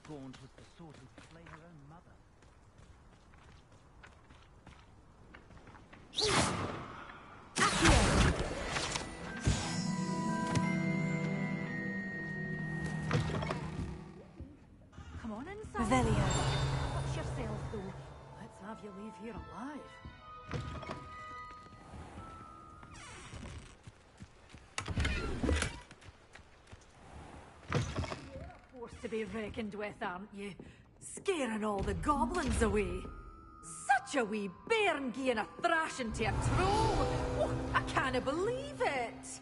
Gaunt was the sort who'd slay her own mother. Come on inside. Revelio. Watch yourself, though. Let's have you leave here alive. Forced to be reckoned with, aren't you? Scaring all the goblins away. Such a wee bairn gieing a thrashing to a troll. Oh, I can't believe it.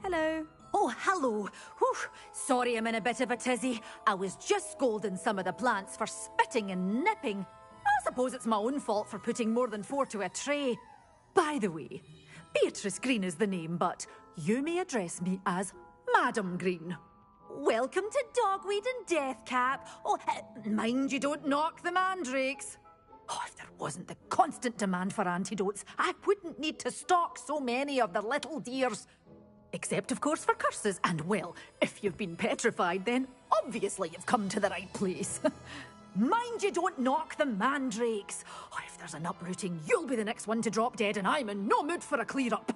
Hello. Oh, hello. Whew. Sorry I'm in a bit of a tizzy. I was just scolding some of the plants for spitting and nipping. I suppose it's my own fault for putting more than 4 to a tray. By the way, Beatrice Green is the name, but you may address me as Madam Green. Welcome to Dogweed and Deathcap. Oh, mind you don't knock the mandrakes. Oh, if there wasn't the constant demand for antidotes, I wouldn't need to stock so many of the little dears. Except, of course, for curses. And, well, if you've been petrified, then obviously you've come to the right place. Mind you don't knock the mandrakes. Oh, if there's an uprooting, you'll be the next one to drop dead, and I'm in no mood for a clear-up.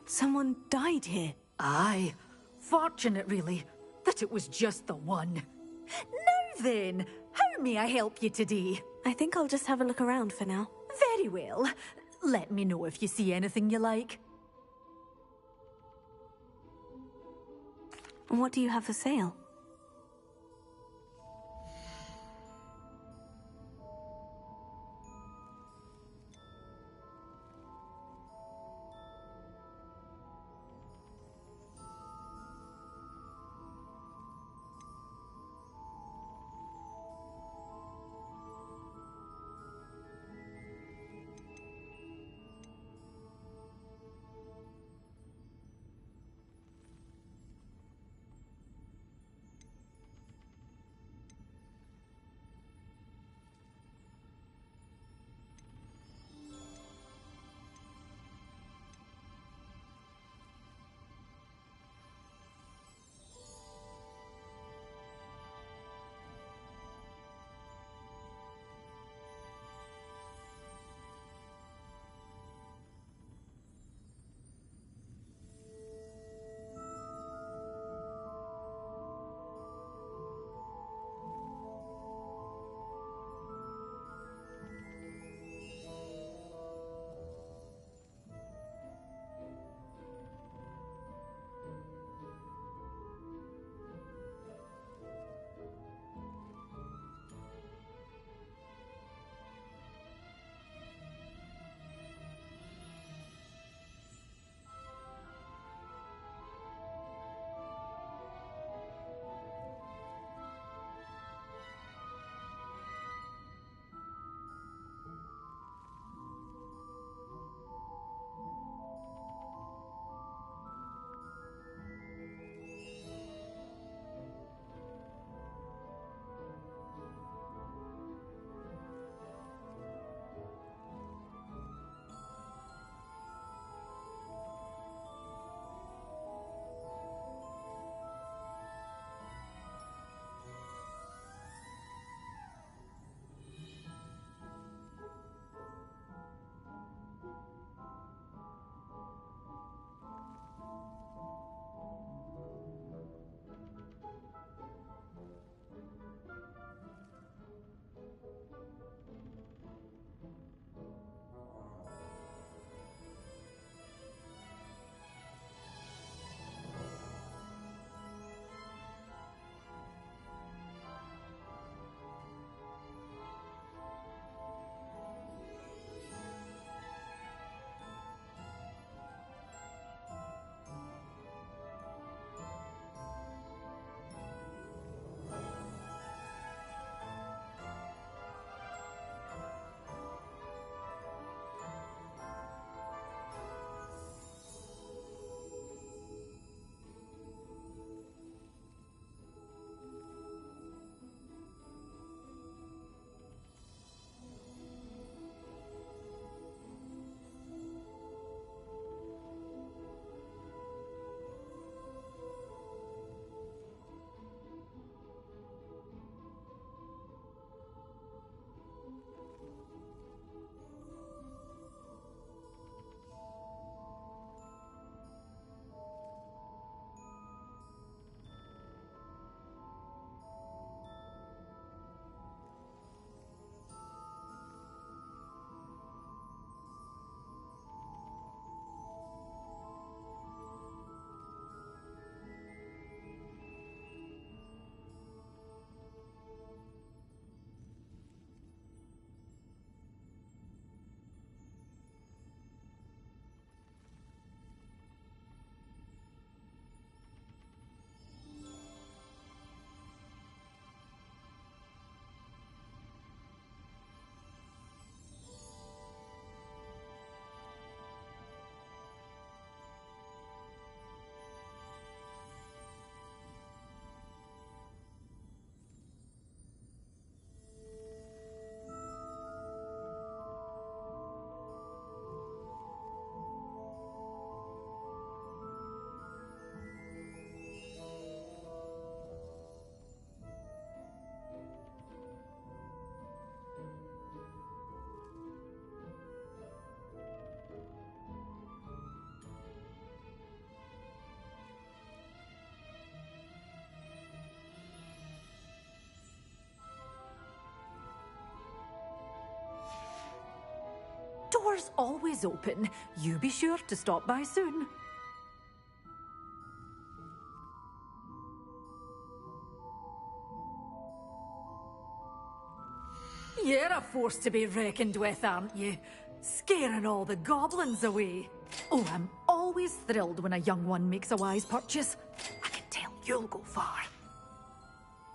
Someone died here. Aye. Fortunate, really, that it was just the one. Now then, how may I help you today? I think I'll just have a look around for now. Very well. Let me know if you see anything you like. What do you have for sale? Doors always open. You be sure to stop by soon. You're a force to be reckoned with, aren't you? Scaring all the goblins away. Oh, I'm always thrilled when a young one makes a wise purchase. I can tell you'll go far.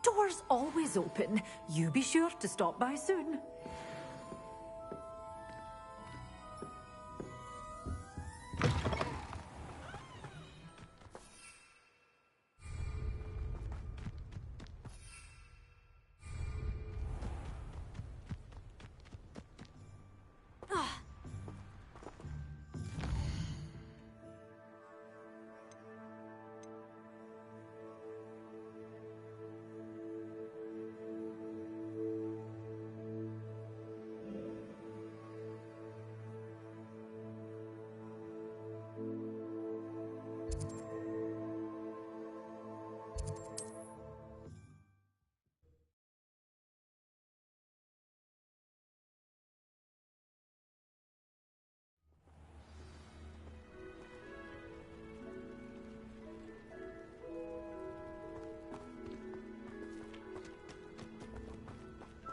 Doors always open. You be sure to stop by soon.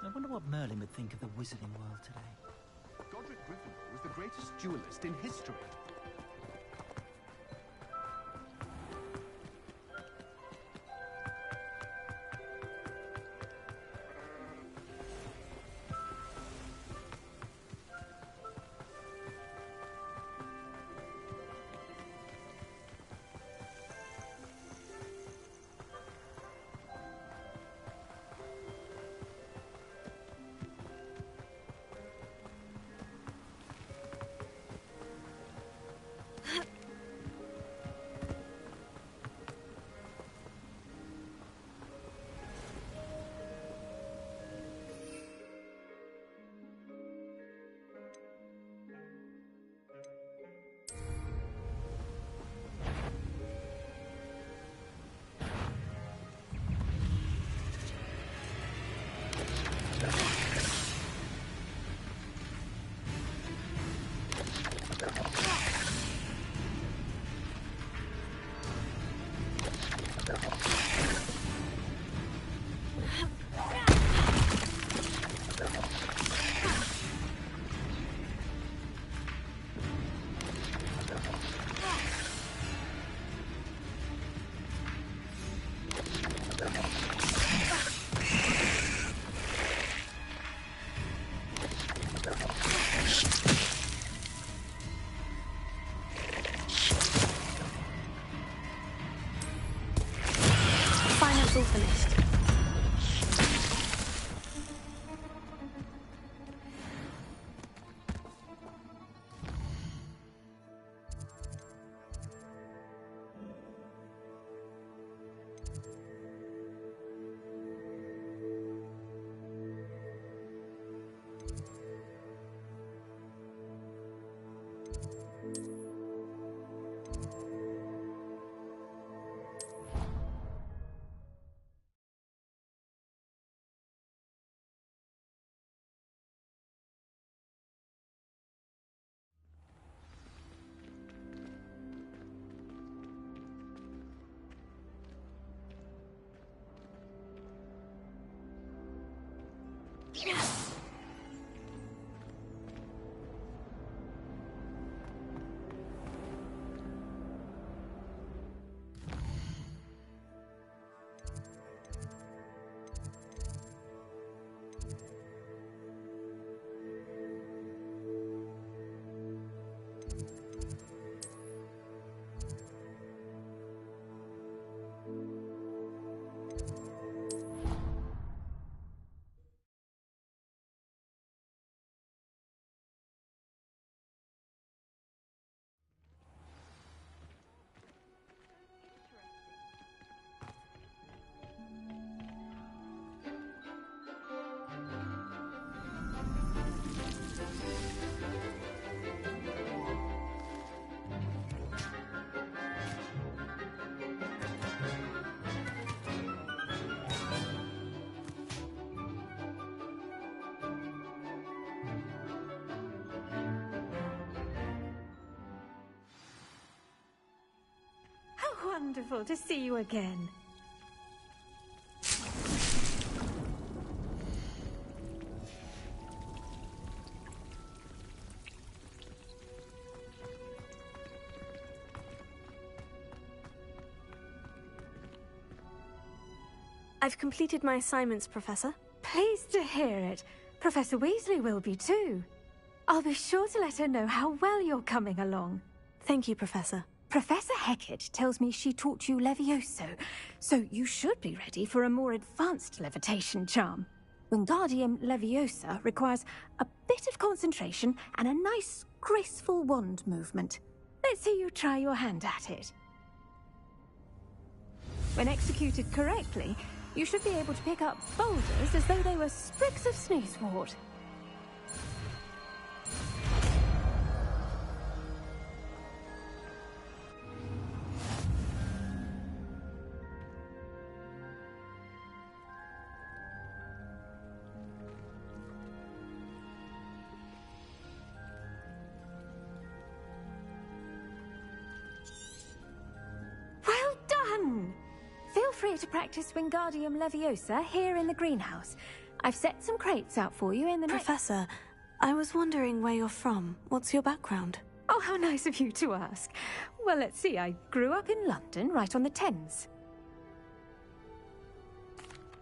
I wonder what Merlin would think of the wizarding world today. Godric Gryffindor was the greatest duelist in history. It's all finished. wonderful to see you again. I've completed my assignments, Professor. Pleased to hear it. Professor Weasley will be too. I'll be sure to let her know how well you're coming along. Thank you, Professor. Professor Hecat tells me she taught you Levioso, so you should be ready for a more advanced levitation charm. Wingardium Leviosa requires a bit of concentration and a nice, graceful wand movement. Let's see you try your hand at it. When executed correctly, you should be able to pick up boulders as though they were sprigs of sneezewort. Well done! Feel free to practice Wingardium Leviosa here in the greenhouse. I've set some crates out for you in the... Professor, I was wondering where you're from. What's your background? Oh, how nice of you to ask. Well, let's see. I grew up in London, right on the Thames.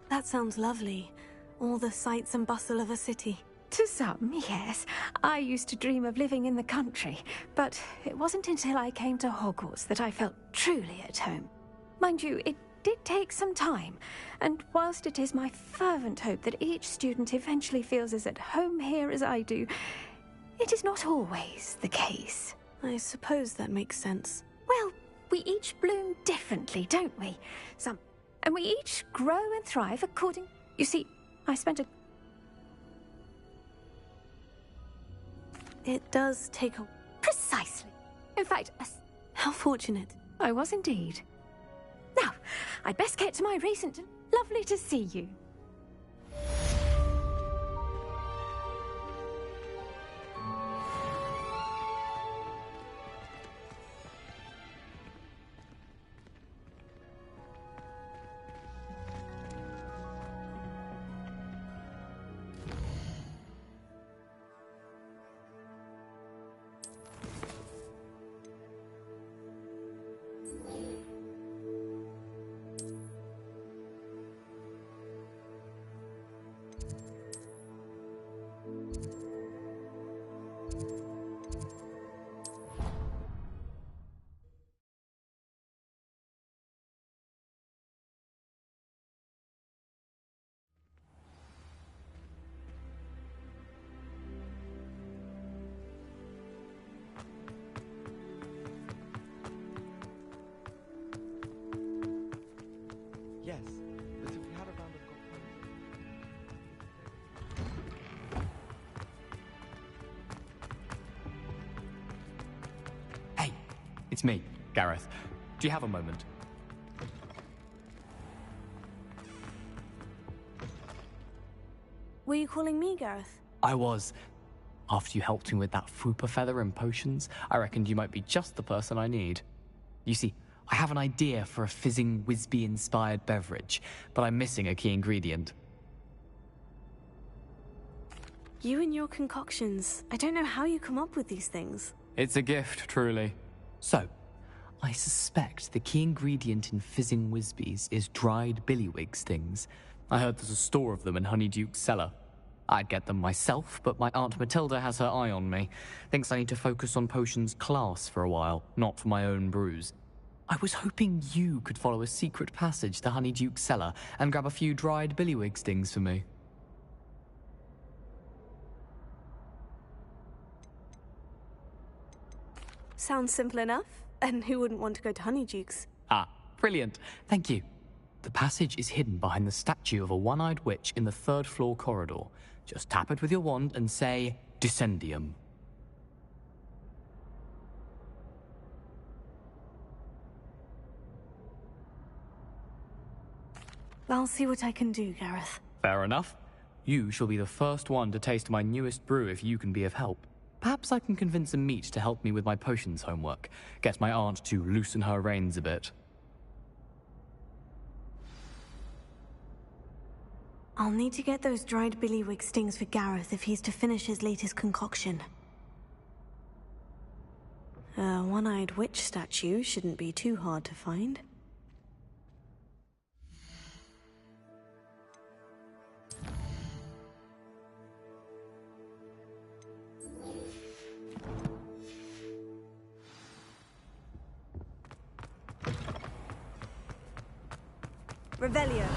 That sounds lovely. All the sights and bustle of a city. To some, yes. I used to dream of living in the country, but it wasn't until I came to Hogwarts that I felt truly at home. Mind you, it did take some time, and whilst it is my fervent hope that each student eventually feels as at home here as I do, it is not always the case. I suppose that makes sense. Well, we each bloom differently, don't we? And we each grow and thrive according... You see, I spent a... It does take a... Precisely. In fact, How fortunate. I was indeed. Now, I'd best get to my recent... Lovely to see you. Yes, but if we had a round of Hey, it's me, Gareth. Do you have a moment? Were you calling me, Gareth? I was. After you helped me with that Fupa feather and potions, I reckoned you might be just the person I need. You see, I have an idea for a fizzing Whizbee-inspired beverage, but I'm missing a key ingredient. You and your concoctions. I don't know how you come up with these things. It's a gift, truly. So, I suspect the key ingredient in fizzing Whizbees is dried billywig stings. I heard there's a store of them in Honeyduke's cellar. I'd get them myself, but my Aunt Matilda has her eye on me. Thinks I need to focus on potions class for a while, not for my own brews. I was hoping you could follow a secret passage to Honeyduke's cellar and grab a few dried billywig stings for me. Sounds simple enough. And who wouldn't want to go to Honeyduke's? Ah, brilliant. Thank you. The passage is hidden behind the statue of a one-eyed witch in the third-floor corridor. Just tap it with your wand and say, Descendium. I'll see what I can do, Gareth. Fair enough. You shall be the first one to taste my newest brew if you can be of help. Perhaps I can convince a meat to help me with my potions homework. Get my aunt to loosen her reins a bit. I'll need to get those dried billywig stings for Gareth if he's to finish his latest concoction. A one-eyed witch statue shouldn't be too hard to find. Revelio.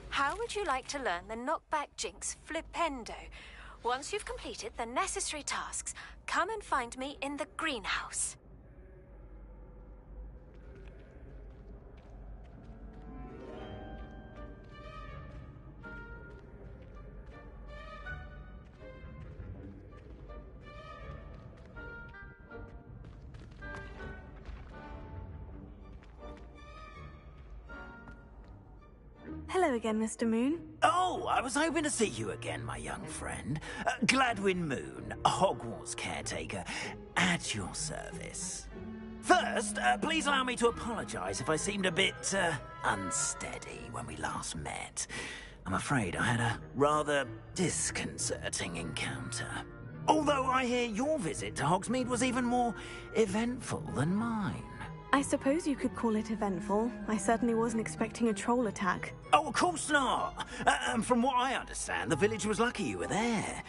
How would you like to learn the knockback jinx flipendo? Once you've completed the necessary tasks, come and find me in the greenhouse. Hello again, Mr. Moon. Oh, I was hoping to see you again, my young friend. Gladwin Moon, Hogwarts caretaker, at your service. First, please allow me to apologize if I seemed a bit, unsteady when we last met. I'm afraid I had a rather disconcerting encounter. Although I hear your visit to Hogsmeade was even more eventful than mine. I suppose you could call it eventful. I certainly wasn't expecting a troll attack. Oh, of course not. From what I understand, the village was lucky you were there.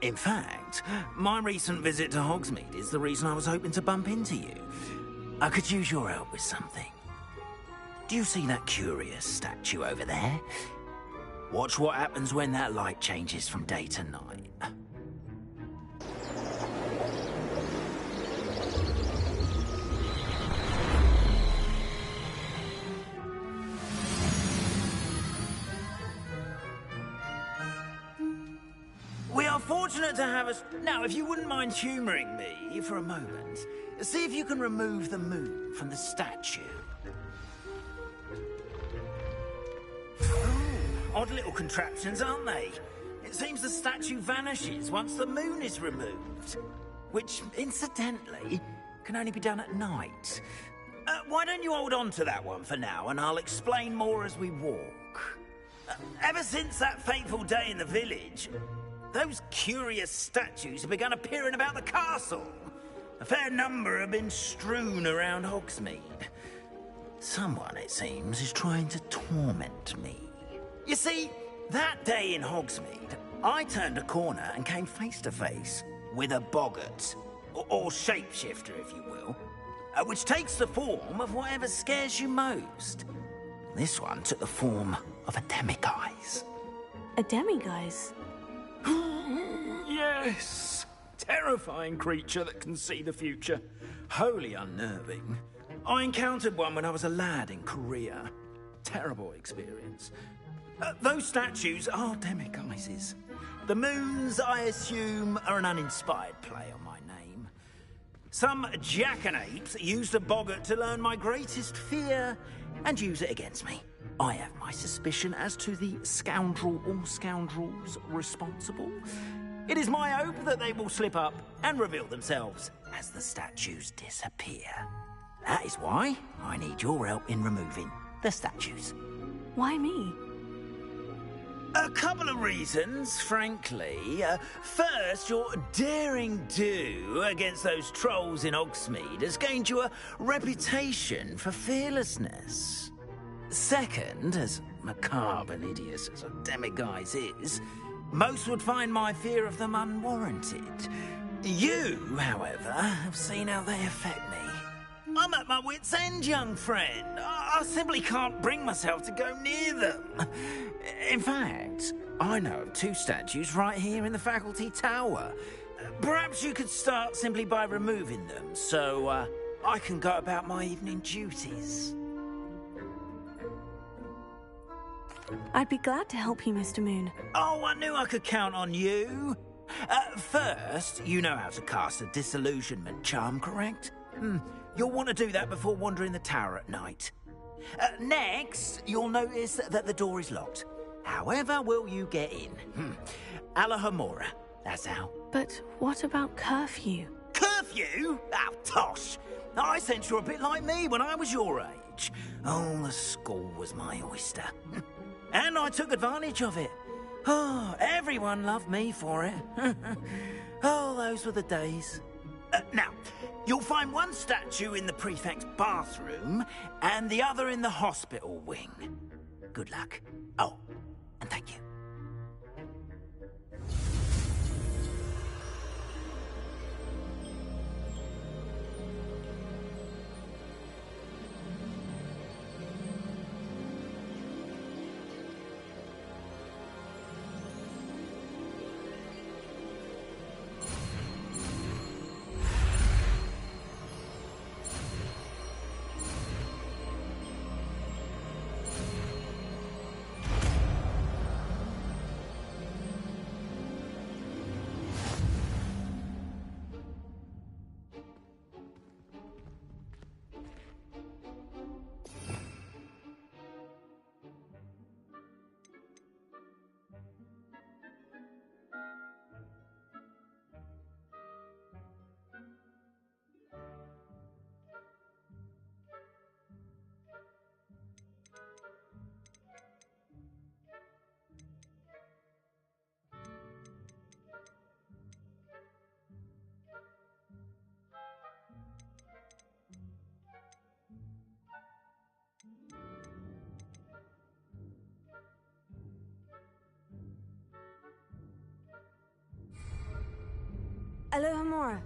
In fact, my recent visit to Hogsmeade is the reason I was hoping to bump into you. I could use your help with something. Do you see that curious statue over there? Watch what happens when that light changes from day to night. We are fortunate to have us. Now, if you wouldn't mind humouring me for a moment, see if you can remove the moon from the statue. Odd little contraptions, aren't they? It seems the statue vanishes once the moon is removed. Which, incidentally, can only be done at night. Why don't you hold on to that one for now, and I'll explain more as we walk. Ever since that fateful day in the village, those curious statues have begun appearing about the castle. A fair number have been strewn around Hogsmeade. Someone, it seems, is trying to torment me. You see, that day in Hogsmeade, I turned a corner and came face to face with a boggart, or shapeshifter, if you will, which takes the form of whatever scares you most. This one took the form of a demiguise. A demiguise? Yes! Terrifying creature that can see the future. Wholly unnerving. I encountered one when I was a lad in Korea. Terrible experience. Those statues are demiguises. The moons, I assume, are an uninspired play on my name. Some jackanapes used a boggart to learn my greatest fear and use it against me. I have my suspicion as to the scoundrel or scoundrels responsible. It is my hope that they will slip up and reveal themselves as the statues disappear. That is why I need your help in removing the statues. Why me? A couple of reasons, frankly. First, your daring do against those trolls in Hogsmeade has gained you a reputation for fearlessness. Second, as macabre and hideous as a demiguise is, most would find my fear of them unwarranted. You, however, have seen how they affect me. I'm at my wit's end, young friend. I simply can't bring myself to go near them. In fact, I know of two statues right here in the faculty tower. Perhaps you could start simply by removing them, so I can go about my evening duties. I'd be glad to help you, Mr. Moon. Oh, I knew I could count on you. First, you know how to cast a disillusionment charm, correct? You'll want to do that before wandering the tower at night. Next, you'll notice that the door is locked. However will you get in? Alahomora, that's how. But what about curfew? Curfew? Oh, tosh. I sense you're a bit like me when I was your age. Oh, the school was my oyster. And I took advantage of it. Oh, everyone loved me for it. Oh, those were the days. Now, you'll find one statue in the prefect's bathroom and the other in the hospital wing. Good luck. Oh, and thank you. Alohomora.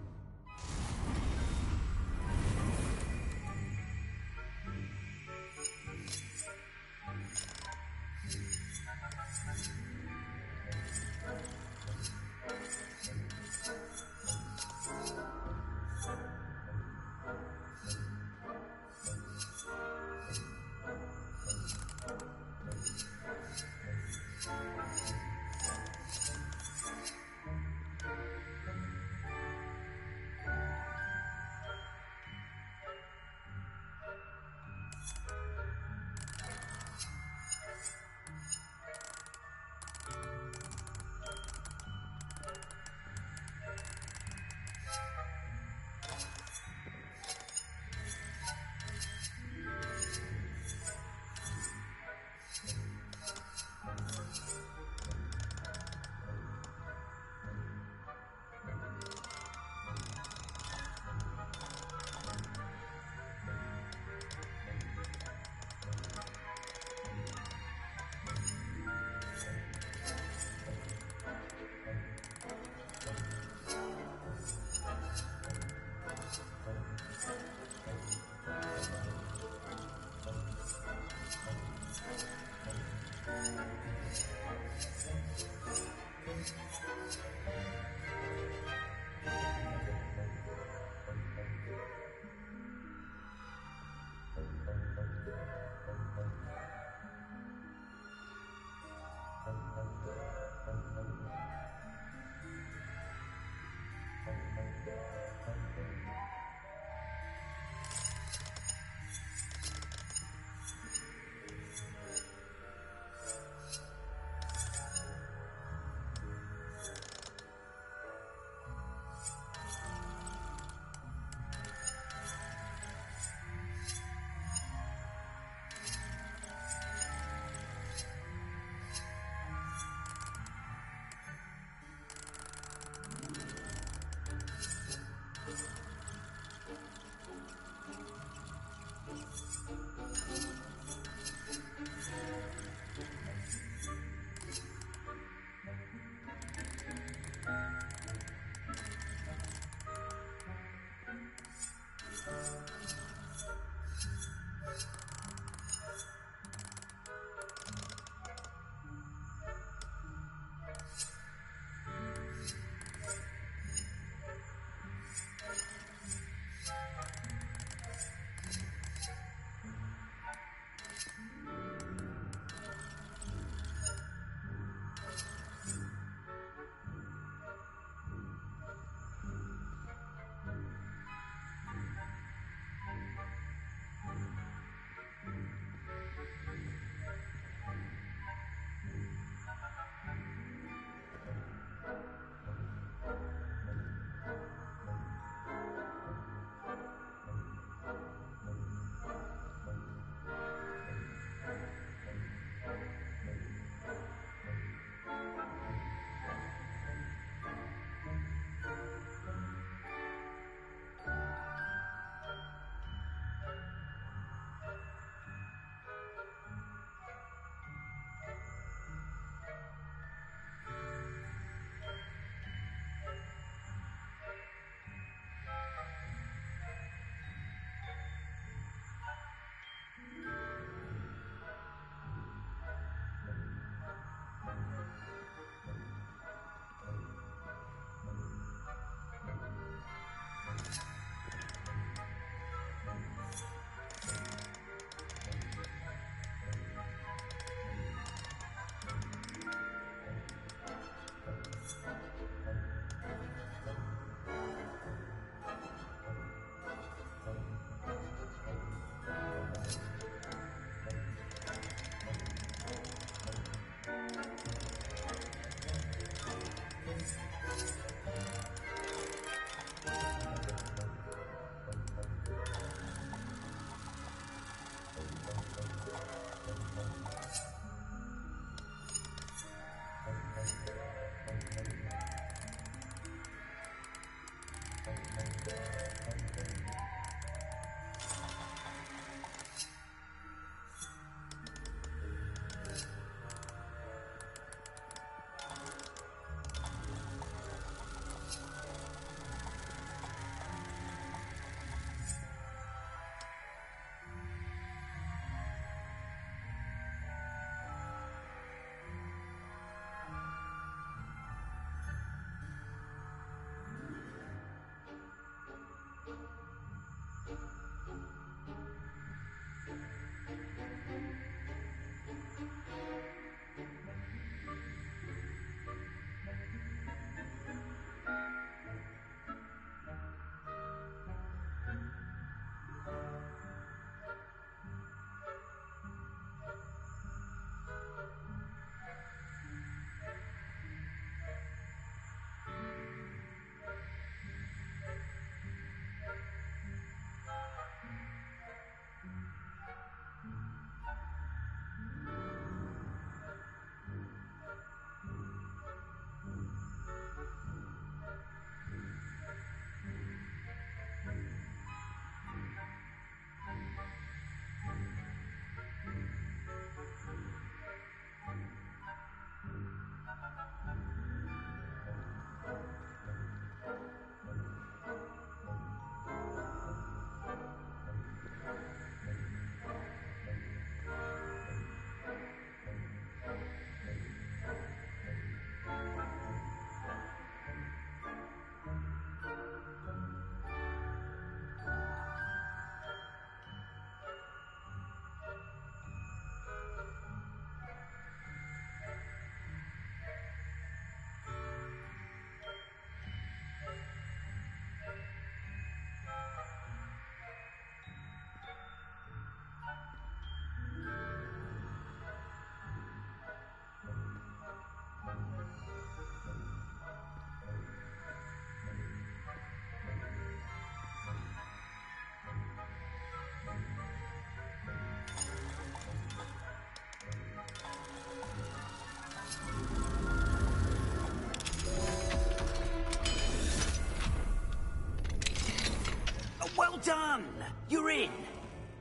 Done! You're in!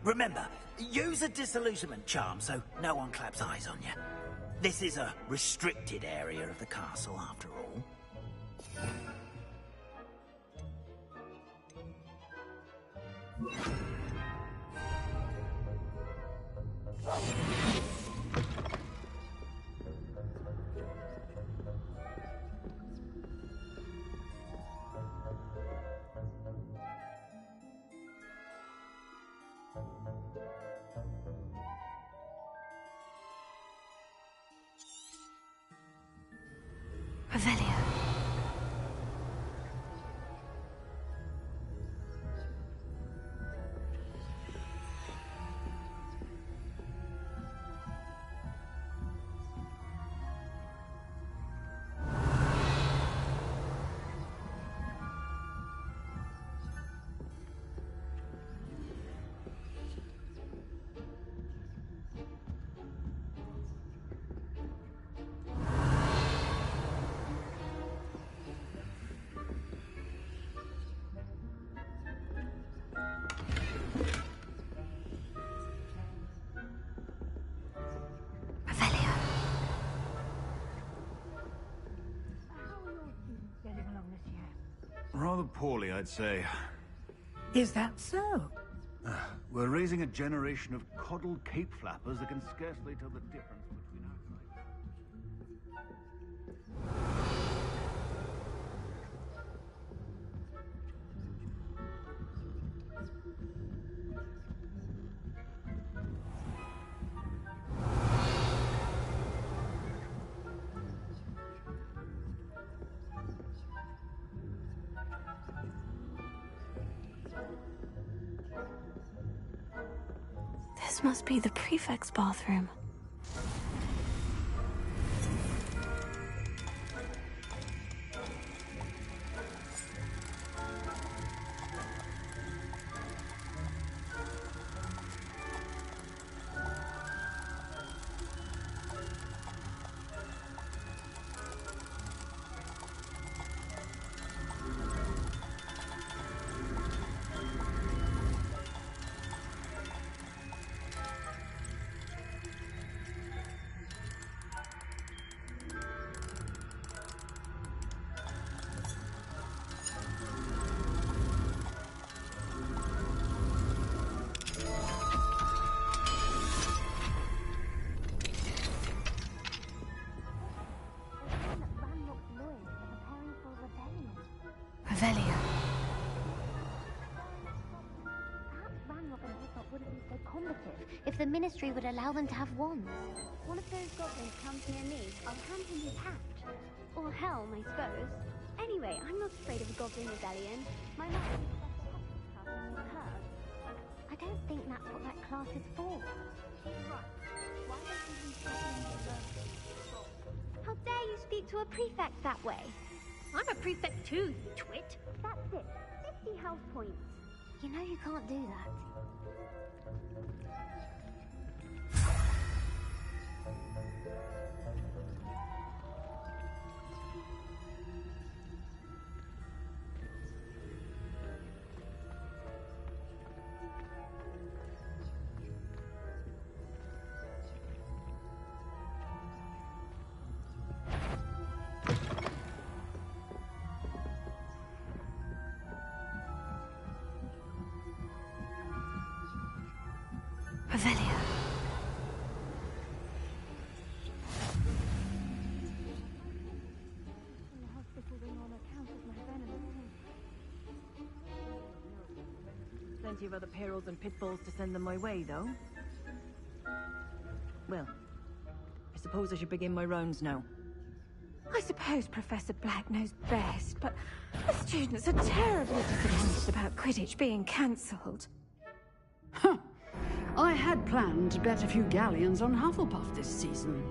Remember, use a disillusionment charm so no one claps eyes on you. This is a restricted area of the castle, after all. Revelio. Rather poorly, I'd say. Is that so? We're raising a generation of coddled cape flappers that can scarcely tell the difference between This must be the prefect's bathroom. Revelio. If the Ministry would allow them to have wands. One of those goblins comes near me, I'll hand him his hat. Or helm, I suppose. Anyway, I'm not afraid of a goblin rebellion. My mother class is her. I don't think that's what that class is for. How dare you speak to a prefect that way? I'm a prefect too, you twit. That's it. 50 health points. You know you can't do that. Revelio. Plenty of other perils and pitfalls to send them my way, though. Well, I suppose I should begin my rounds now. I suppose Professor Black knows best, but the students are terribly disappointed about Quidditch being cancelled. Huh. I had planned to bet a few galleons on Hufflepuff this season.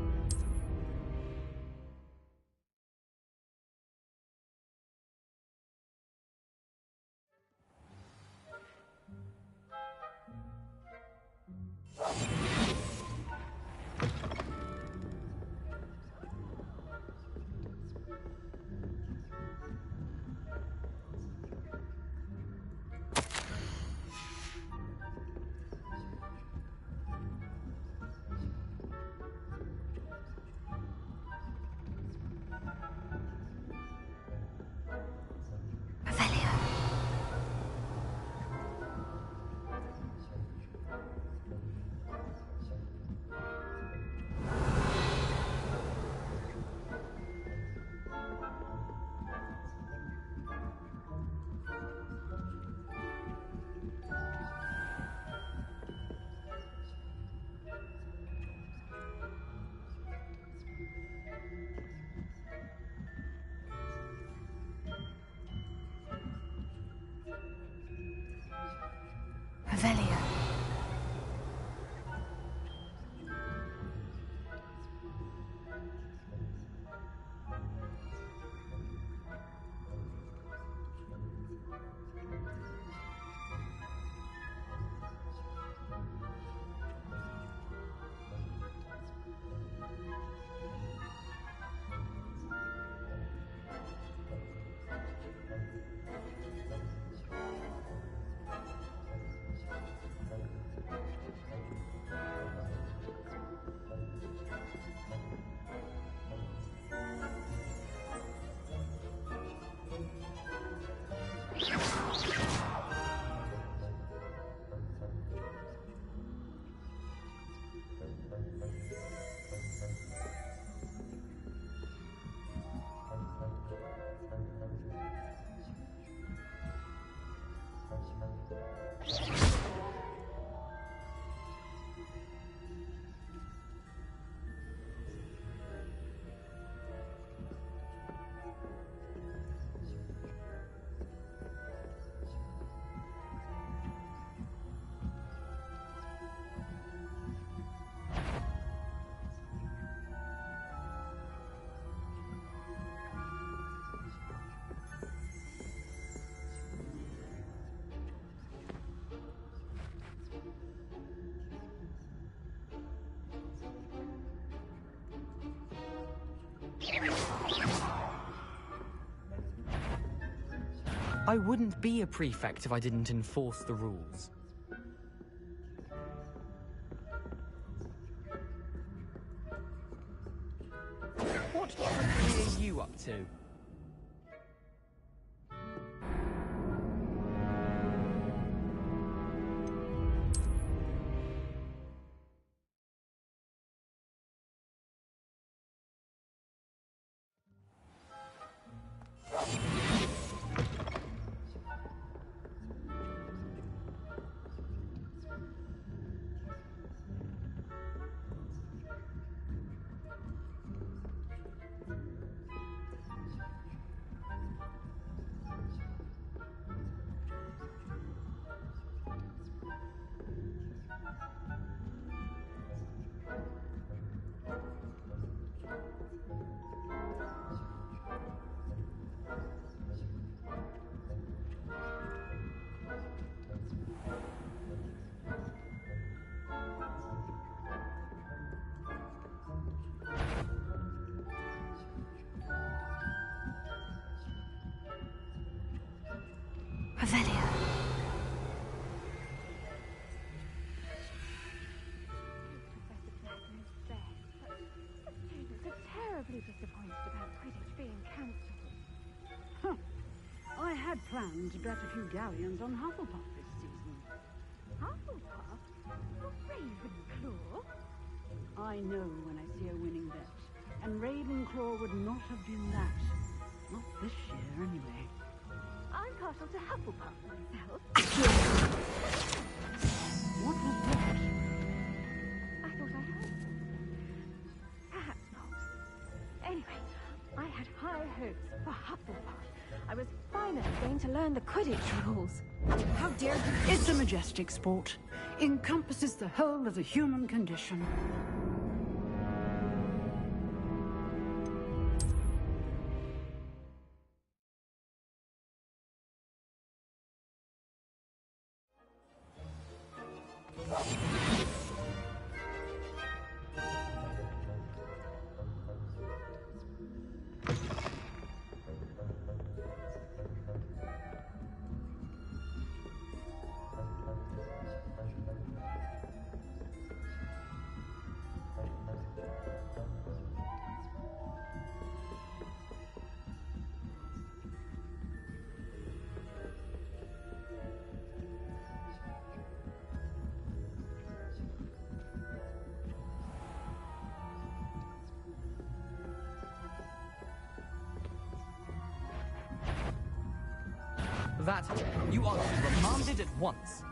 I wouldn't be a prefect if I didn't enforce the rules. What are you up to? Revelio. Students are terribly disappointed about Quidditch being cancelled. I had planned to bet a few galleons on Hufflepuff this season. Hufflepuff? Ravenclaw? I know when I see a winning bet, and Ravenclaw would not have been that. Not this year, anyway. I'm partial to Hufflepuff myself. What was that? I thought I heard something. Perhaps not. Anyway, I had high hopes for Hufflepuff. I was finally going to learn the Quidditch rules. How dare you? It's a majestic sport. Encompasses the whole of the human condition. That, you are to be remanded at once.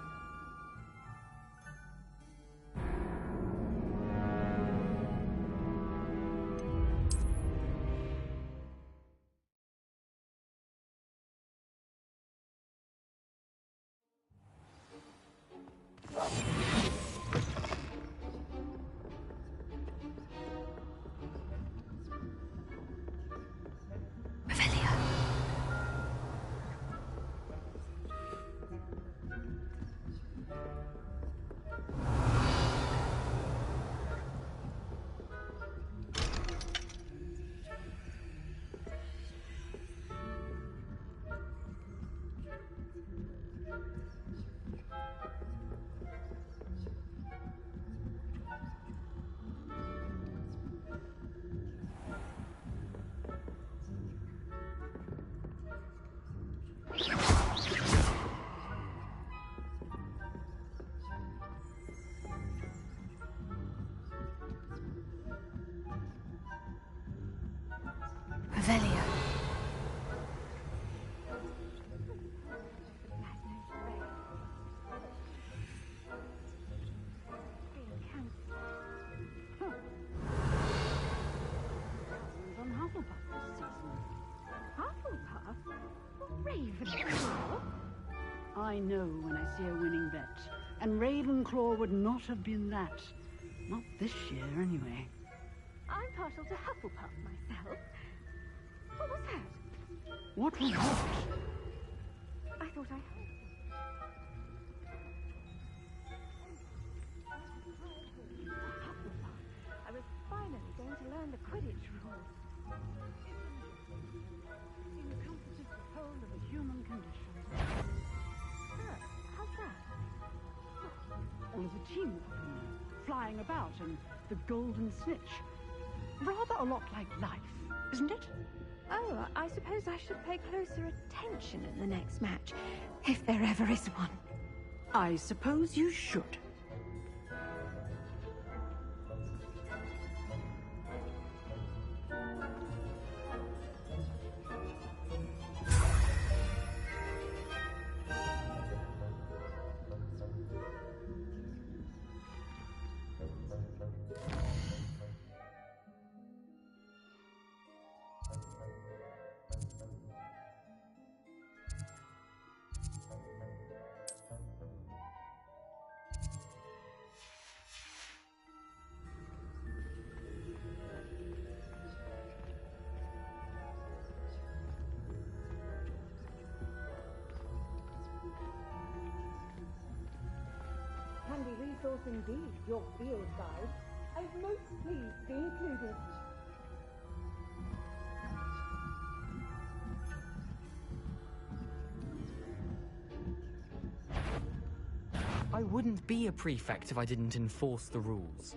Revelio. On Hufflepuff this season. Hufflepuff? Ravenclaw? I know when I see a winning bet, and Ravenclaw would not have been that. Not this year, anyway. I'm partial to Hufflepuff myself. What was that? What was that? I thought I heard something. Hufflepuff. I was finally going to learn the Quidditch rules. Encompasses the whole of the human condition. as a teamwork and flying about and the golden snitch. Rather a lot like life, isn't it? Oh, I suppose I should pay closer attention in the next match, if there ever is one. I suppose you should. Handy resource indeed, your field guide. I'm most pleased to be included. I wouldn't be a prefect if I didn't enforce the rules.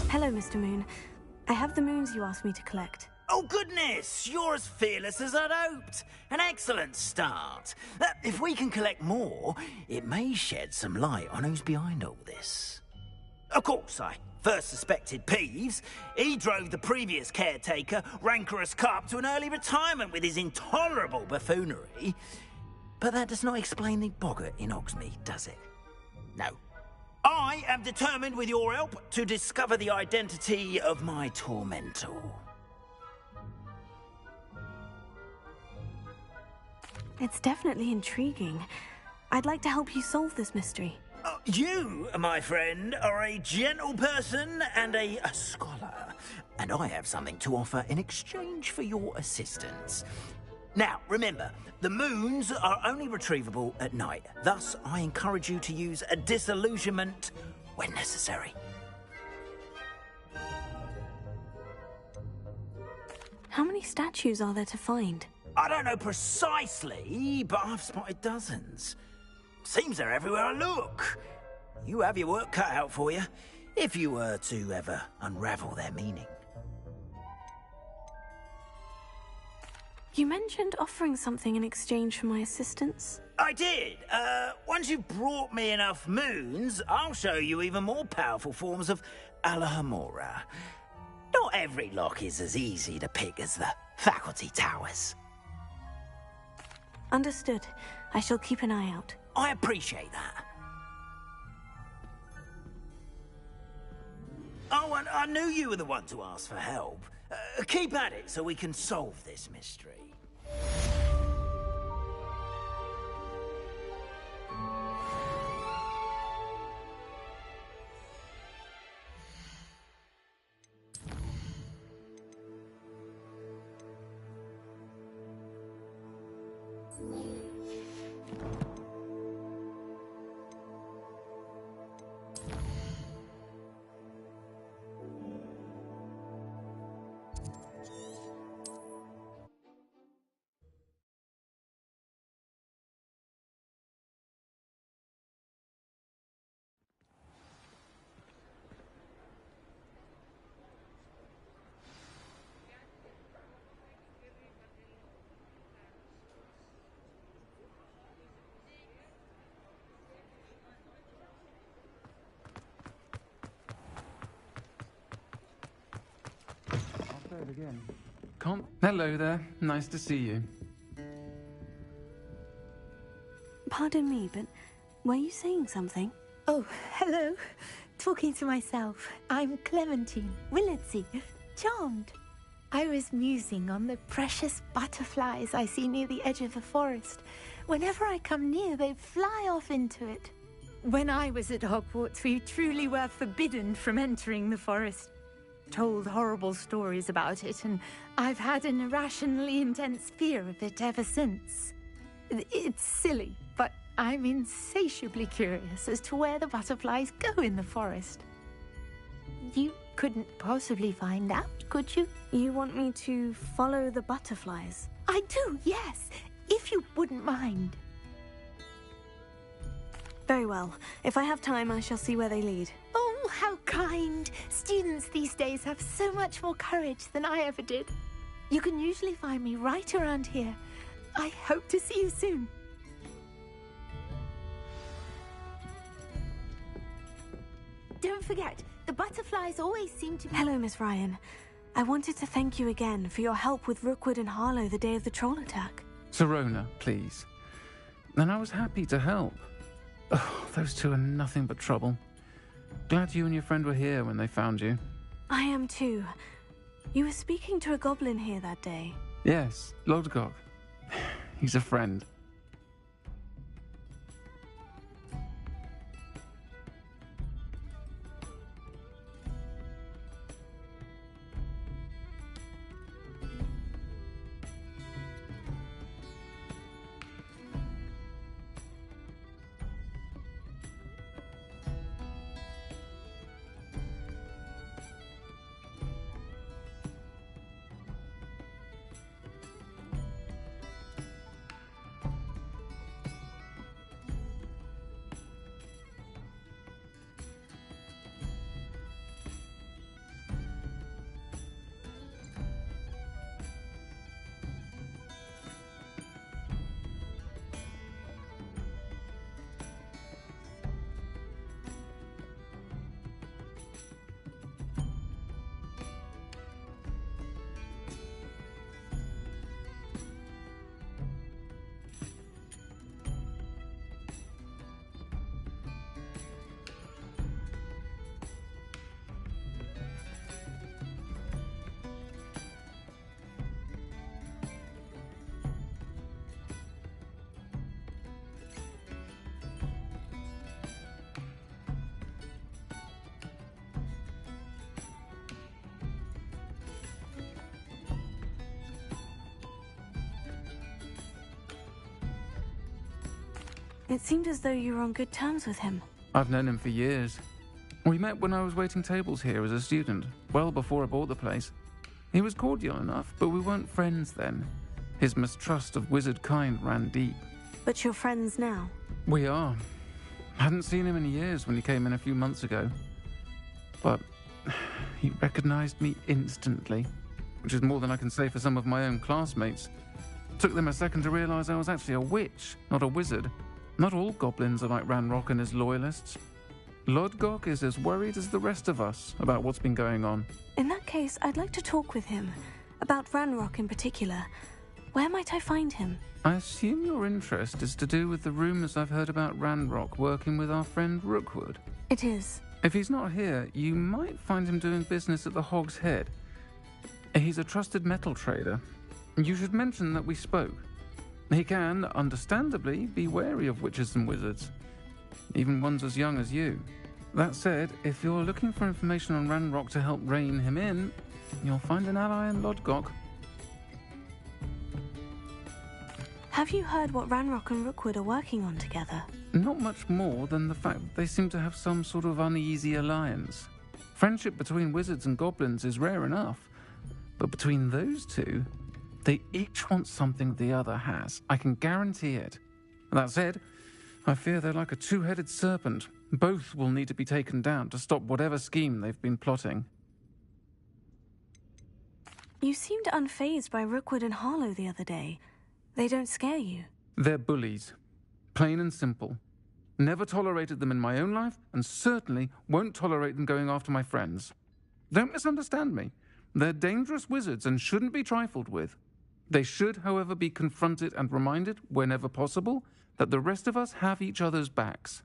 Hello, Mr. Moon. I have the moons you asked me to collect. Oh, goodness! You're as fearless as I'd hoped. An excellent start. If we can collect more, it may shed some light on who's behind all this. Of course, I first suspected Peeves. He drove the previous caretaker, Rancorous Carp, to an early retirement with his intolerable buffoonery. But that does not explain the boggart in Hogsmeade, does it? No. I am determined, with your help, to discover the identity of my tormentor. It's definitely intriguing. I'd like to help you solve this mystery. You, my friend, are a gentle person and a scholar, and I have something to offer in exchange for your assistance. Now, remember, the moons are only retrievable at night. Thus, I encourage you to use a disillusionment when necessary. How many statues are there to find? I don't know precisely, but I've spotted dozens. Seems they're everywhere I look. You have your work cut out for you, if you were to ever unravel their meaning. You mentioned offering something in exchange for my assistance. I did. Once you've brought me enough moons, I'll show you even more powerful forms of Alohomora. Not every lock is as easy to pick as the faculty towers. Understood. I shall keep an eye out. I appreciate that. Oh, and I knew you were the one to ask for help. Keep at it so we can solve this mystery. again. Hello there. Nice to see you. Pardon me, but were you saying something? Oh, hello. Talking to myself. I'm Clementine Willardsey. Charmed. I was musing on the precious butterflies I see near the edge of the forest. Whenever I come near, they fly off into it. When I was at Hogwarts, we truly were forbidden from entering the forest. Told horrible stories about it, and I've had an irrationally intense fear of it ever since. It's silly, but I'm insatiably curious as to where the butterflies go in the forest. You couldn't possibly find out, could you? You want me to follow the butterflies? I do, yes, if you wouldn't mind. Very well. If I have time, I shall see where they lead. Oh, how kind. Students these days have so much more courage than I ever did. You can usually find me right around here. I hope to see you soon. Don't forget, the butterflies always seem to be... Hello, Miss Ryan. I wanted to thank you again for your help with Rookwood and Harlow the day of the troll attack. Sirona, please. And I was happy to help. Oh, those two are nothing but trouble. Glad you and your friend were here when they found you. I am too. You were speaking to a goblin here that day. Yes, Lodgok. He's a friend. It seemed as though you were on good terms with him. I've known him for years. We met when I was waiting tables here as a student, well before I bought the place. He was cordial enough, but we weren't friends then. His mistrust of wizard kind ran deep. But you're friends now? We are. Hadn't seen him in years when he came in a few months ago. But he recognized me instantly, which is more than I can say for some of my own classmates. Took them a second to realize I was actually a witch, not a wizard. Not all goblins are like Ranrock and his loyalists. Lodgok is as worried as the rest of us about what's been going on. In that case, I'd like to talk with him. About Ranrock in particular. Where might I find him? I assume your interest is to do with the rumors I've heard about Ranrock working with our friend Rookwood. It is. If he's not here, you might find him doing business at the Hog's Head. He's a trusted metal trader. You should mention that we spoke. He can, understandably, be wary of witches and wizards, even ones as young as you. That said, if you're looking for information on Ranrock to help rein him in, you'll find an ally in Lodgok. Have you heard what Ranrock and Rookwood are working on together? Not much more than the fact that they seem to have some sort of uneasy alliance. Friendship between wizards and goblins is rare enough, but between those two, they each want something the other has. I can guarantee it. That said, I fear they're like a two-headed serpent. Both will need to be taken down to stop whatever scheme they've been plotting. You seemed unfazed by Rookwood and Harlow the other day. They don't scare you. They're bullies. Plain and simple. Never tolerated them in my own life, and certainly won't tolerate them going after my friends. Don't misunderstand me. They're dangerous wizards and shouldn't be trifled with. They should, however, be confronted and reminded, whenever possible, that the rest of us have each other's backs.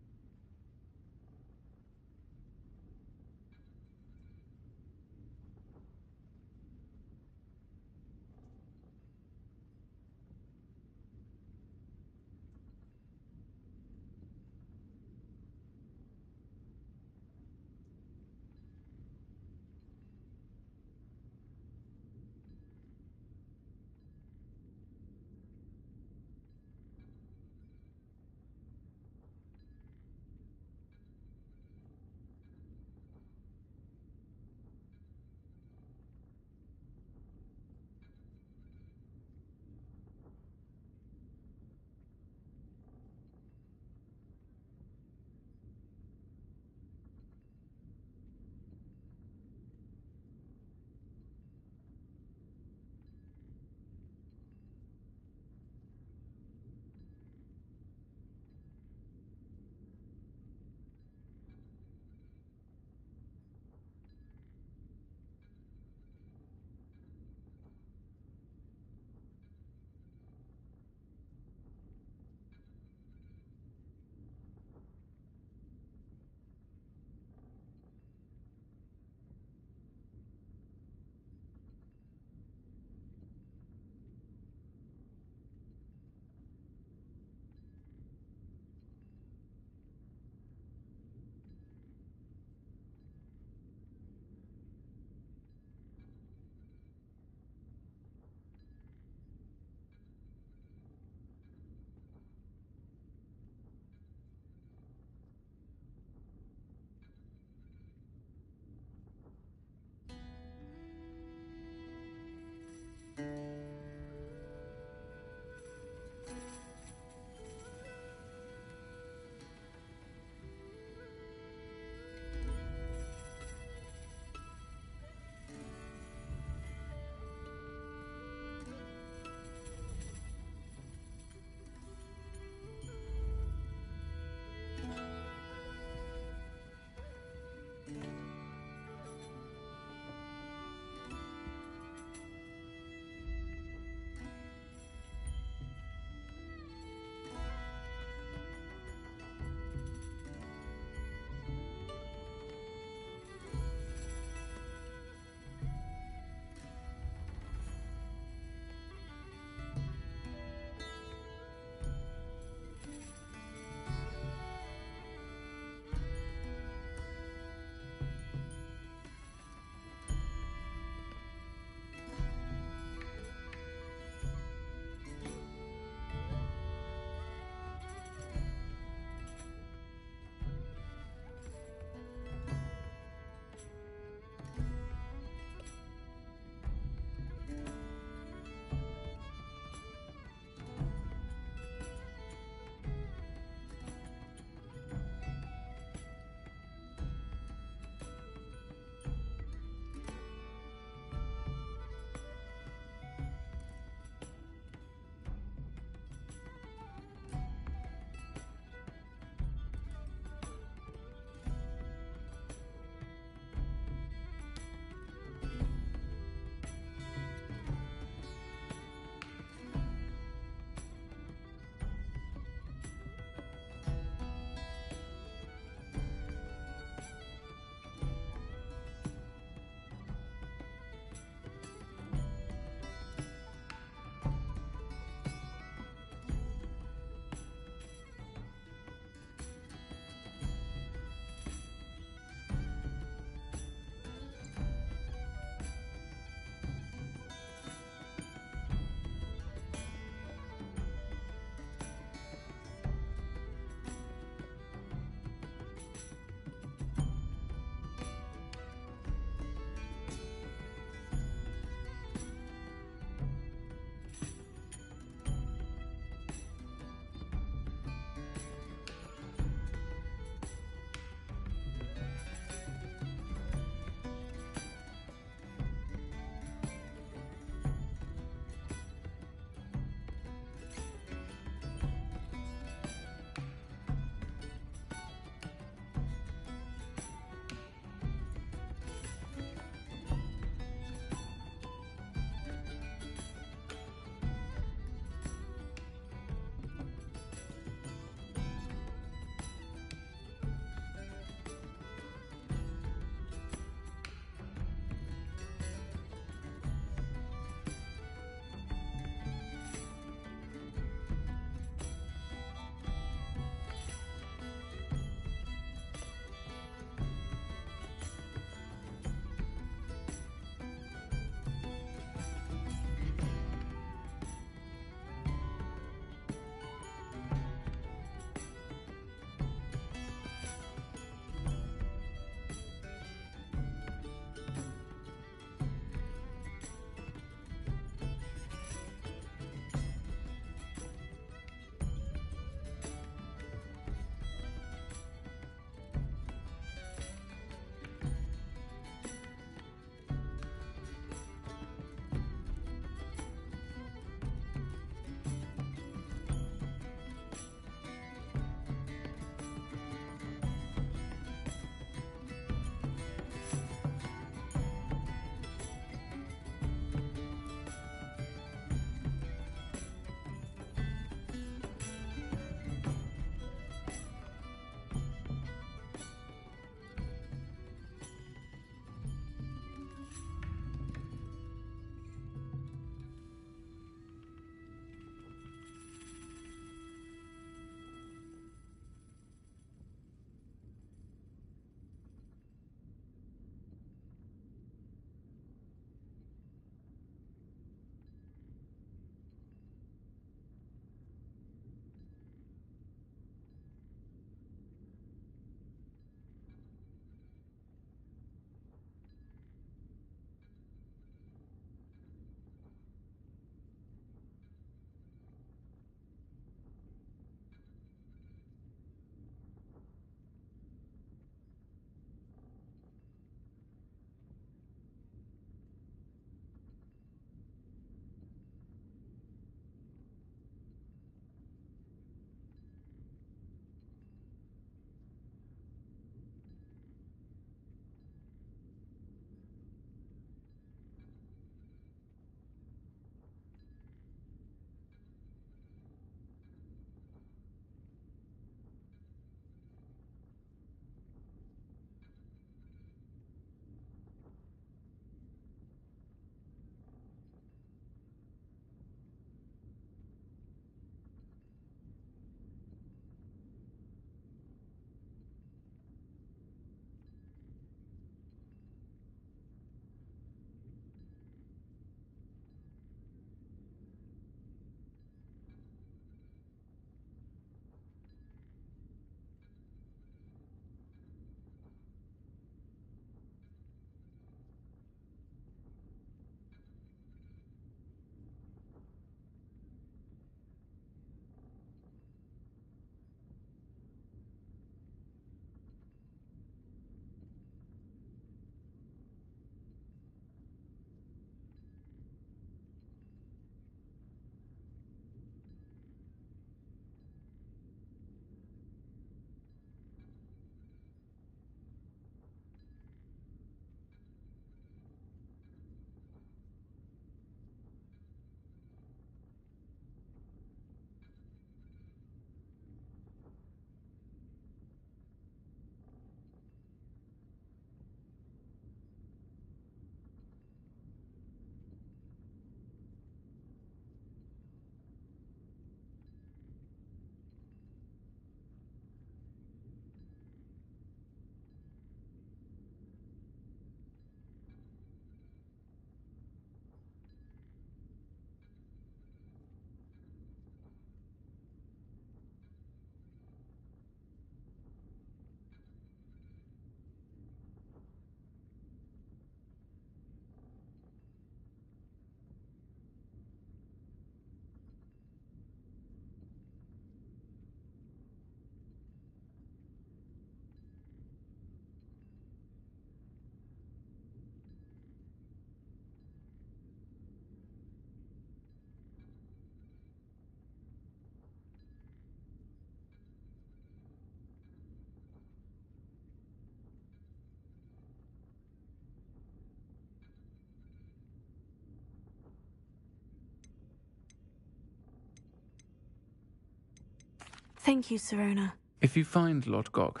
Thank you, Serona. If you find Lord Gog,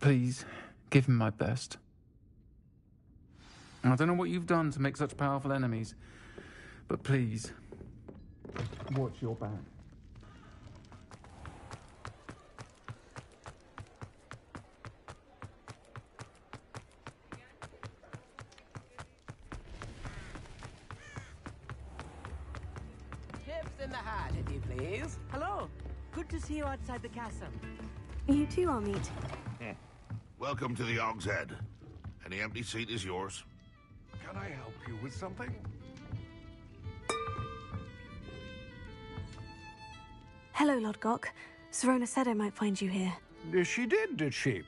please give him my best. I don't know what you've done to make such powerful enemies, but please, watch your back. Chips in the hat, if you please. Hello. Good to see you outside the castle. You too, Amit. Welcome to the Og's Head. Any empty seat is yours. Can I help you with something? Hello, Lord Gok. Serona said I might find you here. She did she?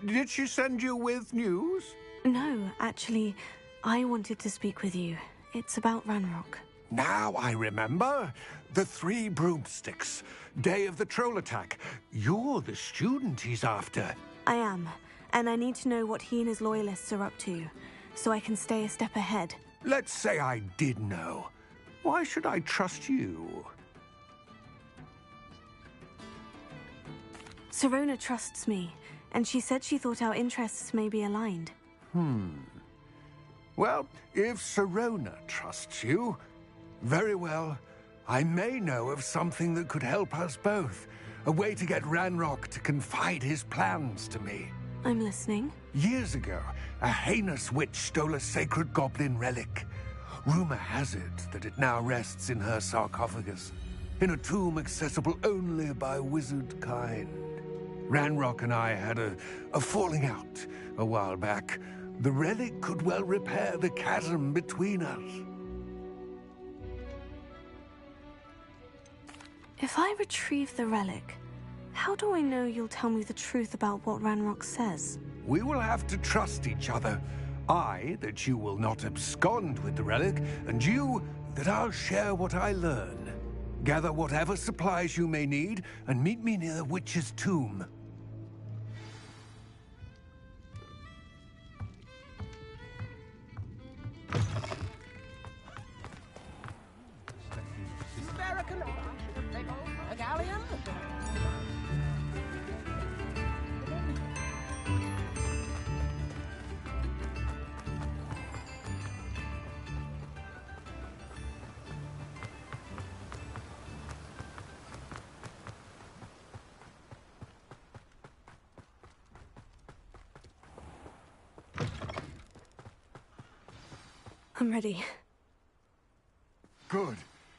Did she send you with news? No, actually, I wanted to speak with you. It's about Ranrock. Now I remember. The 3 broomsticks. Day of the troll attack. You're the student he's after. I am, and I need to know what he and his loyalists are up to, so I can stay a step ahead. Let's say I did know. Why should I trust you? Serona trusts me, and she said she thought our interests may be aligned. Well, if Serona trusts you, very well. I may know of something that could help us both. A way to get Ranrock to confide his plans to me. I'm listening. Years ago, a heinous witch stole a sacred goblin relic. Rumor has it that it now rests in her sarcophagus, in a tomb accessible only by wizard kind. Ranrock and I had a falling out a while back. The relic could well repair the chasm between us. If I retrieve the relic, how do I know you'll tell me the truth about what Ranrock says? We will have to trust each other. I, that you will not abscond with the relic, and you, that I'll share what I learn. Gather whatever supplies you may need, and meet me near the witch's tomb. A galleon? I'm ready. Good.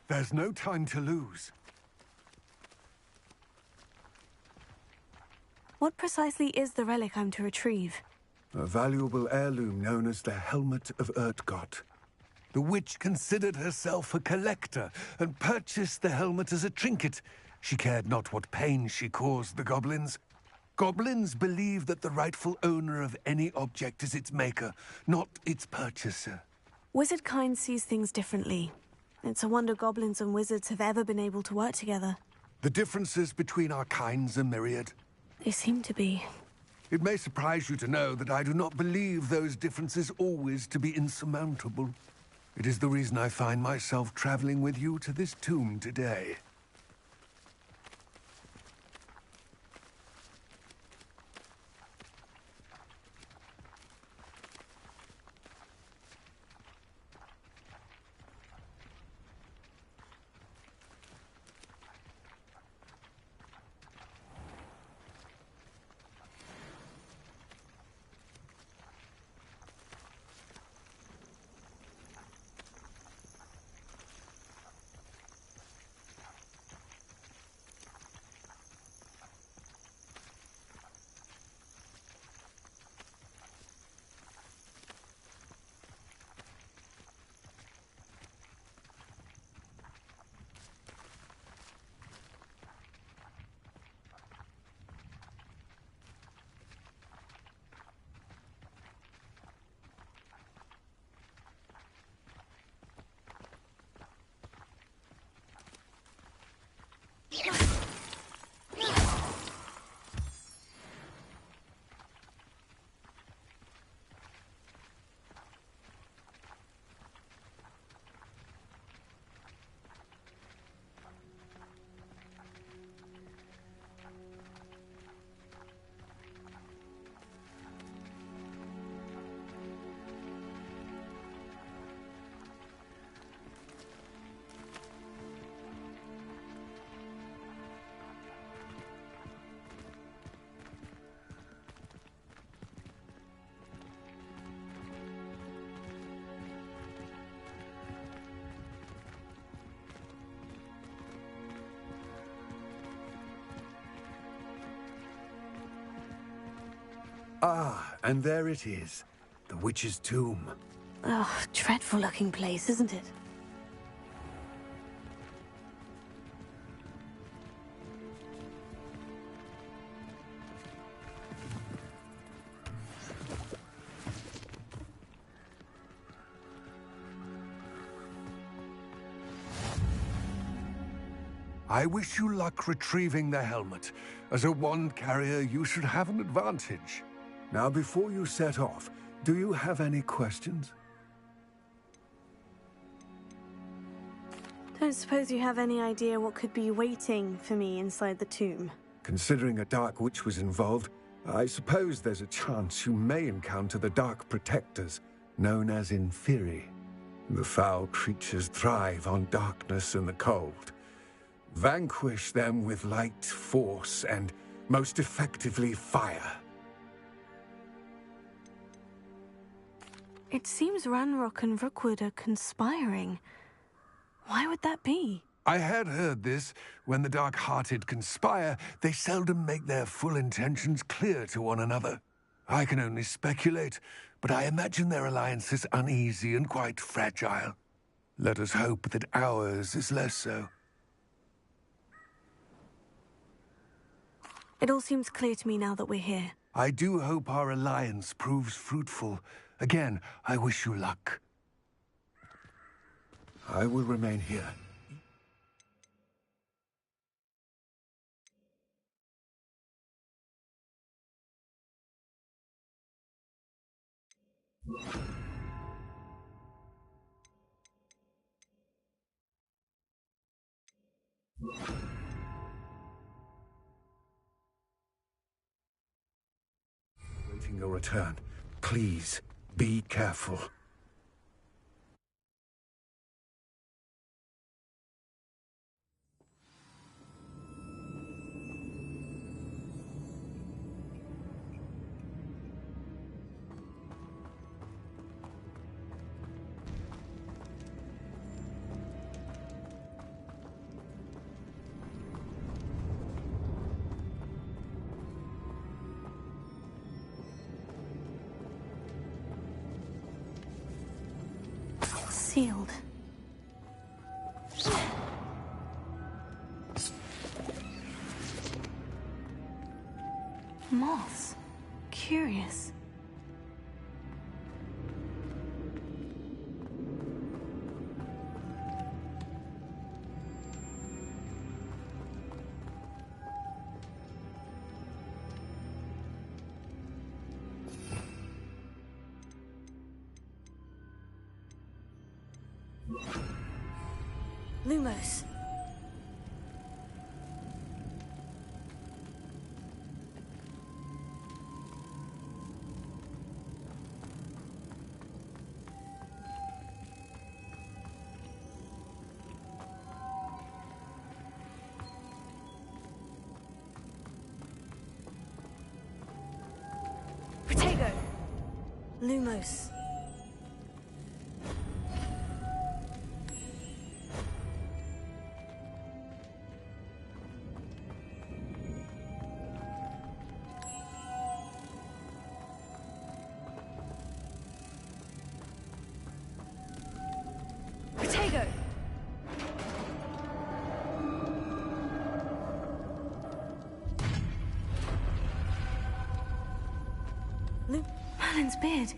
There's no time to lose. What precisely is the relic I'm to retrieve? A valuable heirloom known as the Helmet of Urtgott. The witch considered herself a collector and purchased the helmet as a trinket. She cared not what pain she caused the goblins. Goblins believe that the rightful owner of any object is its maker, not its purchaser. Wizard kind sees things differently. It's a wonder goblins and wizards have ever been able to work together. The differences between our kinds are myriad. They seem to be. It may surprise you to know that I do not believe those differences always to be insurmountable. It is the reason I find myself traveling with you to this tomb today. Ah, and there it is. The witch's tomb. Oh, dreadful looking place, isn't it? I wish you luck retrieving the helmet. As a wand carrier, you should have an advantage. Now, before you set off, do you have any questions? Don't suppose you have any idea what could be waiting for me inside the tomb? Considering a Dark Witch was involved, I suppose there's a chance you may encounter the Dark Protectors, known as Inferi. The foul creatures thrive on darkness and the cold. Vanquish them with light, force, and, most effectively, fire. It seems Ranrock and Rookwood are conspiring. Why would that be? I had heard this. When the dark-hearted conspire, they seldom make their full intentions clear to one another. I can only speculate, but I imagine their alliance is uneasy and quite fragile. Let us hope that ours is less so. It all seems clear to me now that we're here. I do hope our alliance proves fruitful. Again, I wish you luck. I will remain here. Waiting your return. Please, be careful. Sealed. Moths. Curious. Lumos. Protego. Lumos. Protego. Merlin's beard.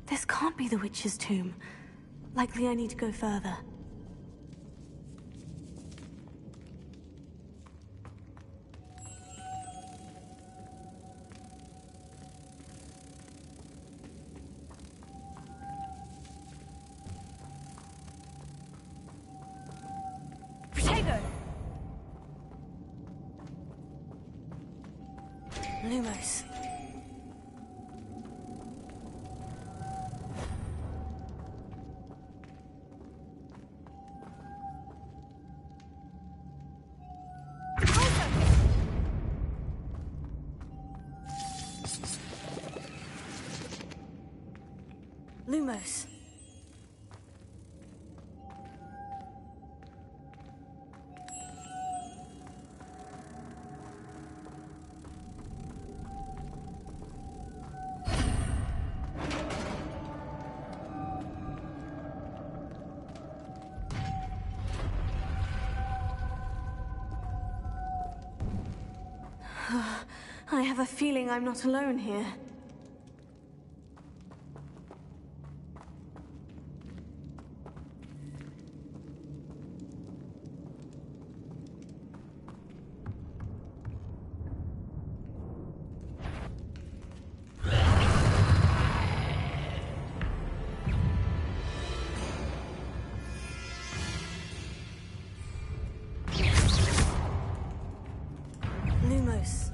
This can't be the witch's tomb. Likely I need to go further. Lumos. Lumos. I have a feeling I'm not alone here. Lumos.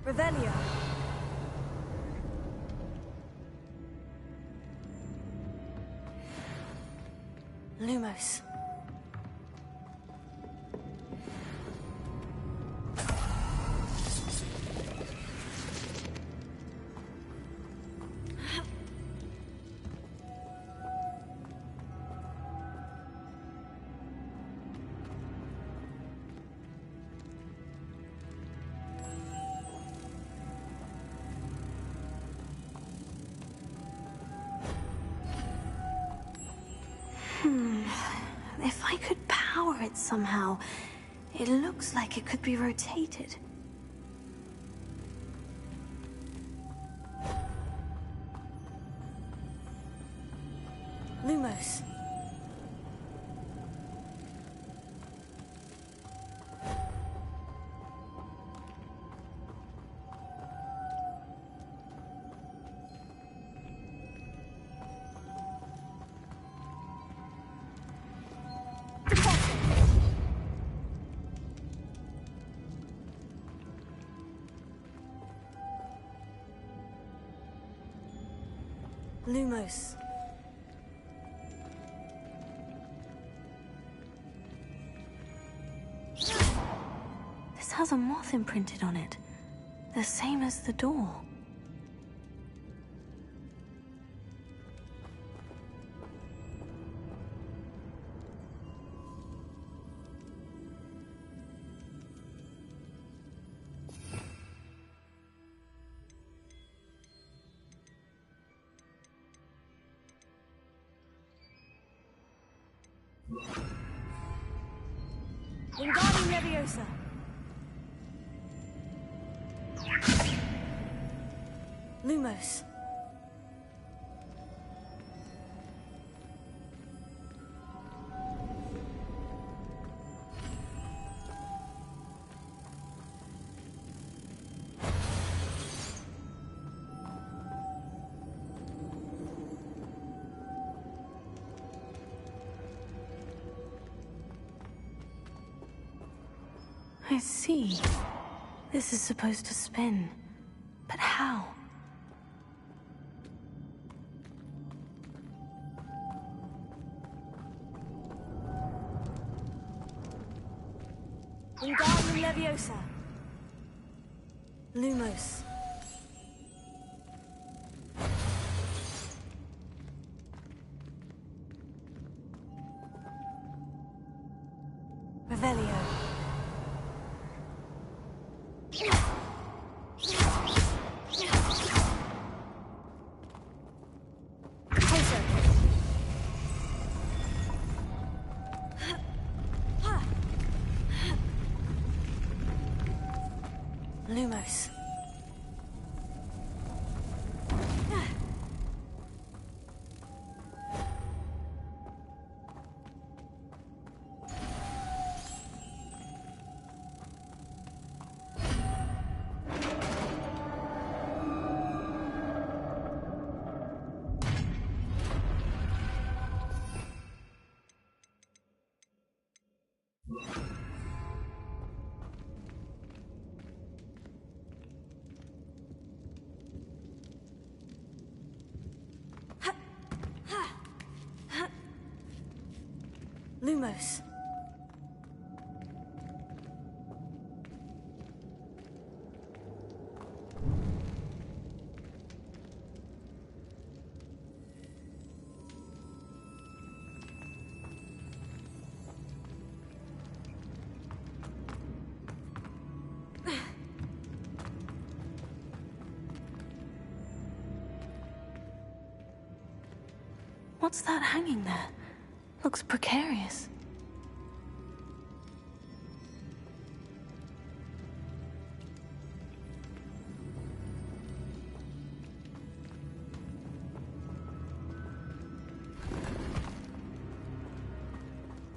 Revelio. Lumos. If I could power it somehow, it looks like it could be rotated. Lumos. Lumos. This has a moth imprinted on it, the same as the door. Wingardium Leviosa. Lumos. I see. This is supposed to spin. But how? Wingardium Leviosa. Lumos. Revelio. Lumos. Lumos. What's that hanging there? Looks precarious.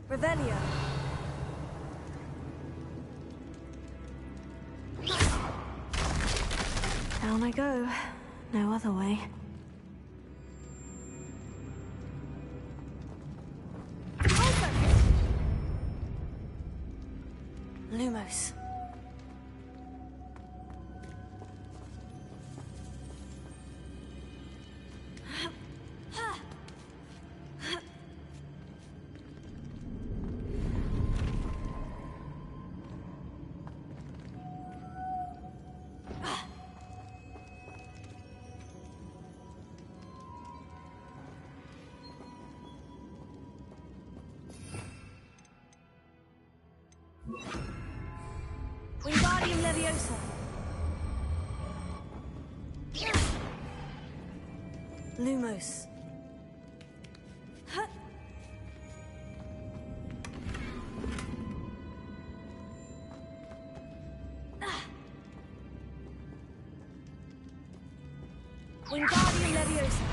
Revelio. Down I go. No other way. Lumos. Wingardium Leviosa. Lumos. Wingardium Leviosa.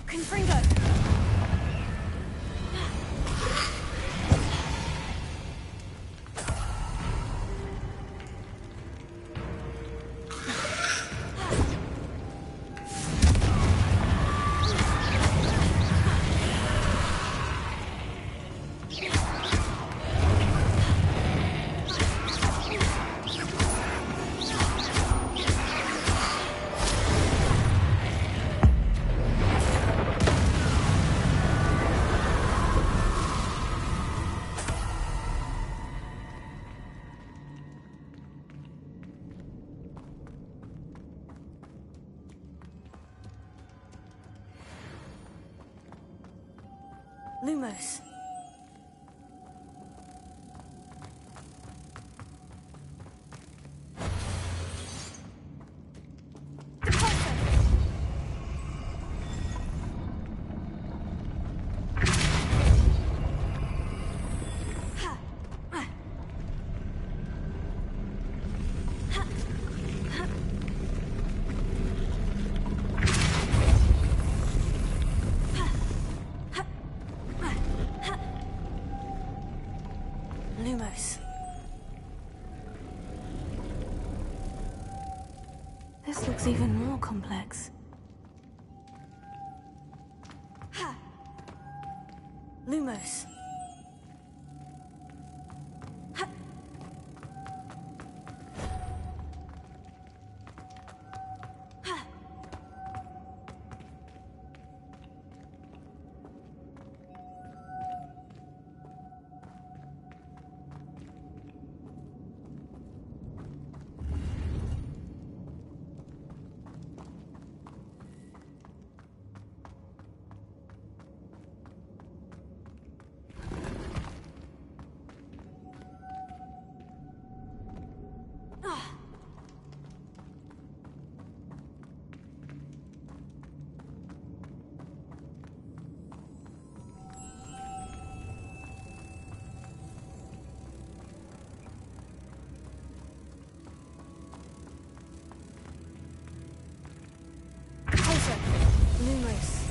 Confringo! Lumos. Lumos. This looks even more complex. Lumos. Lumos.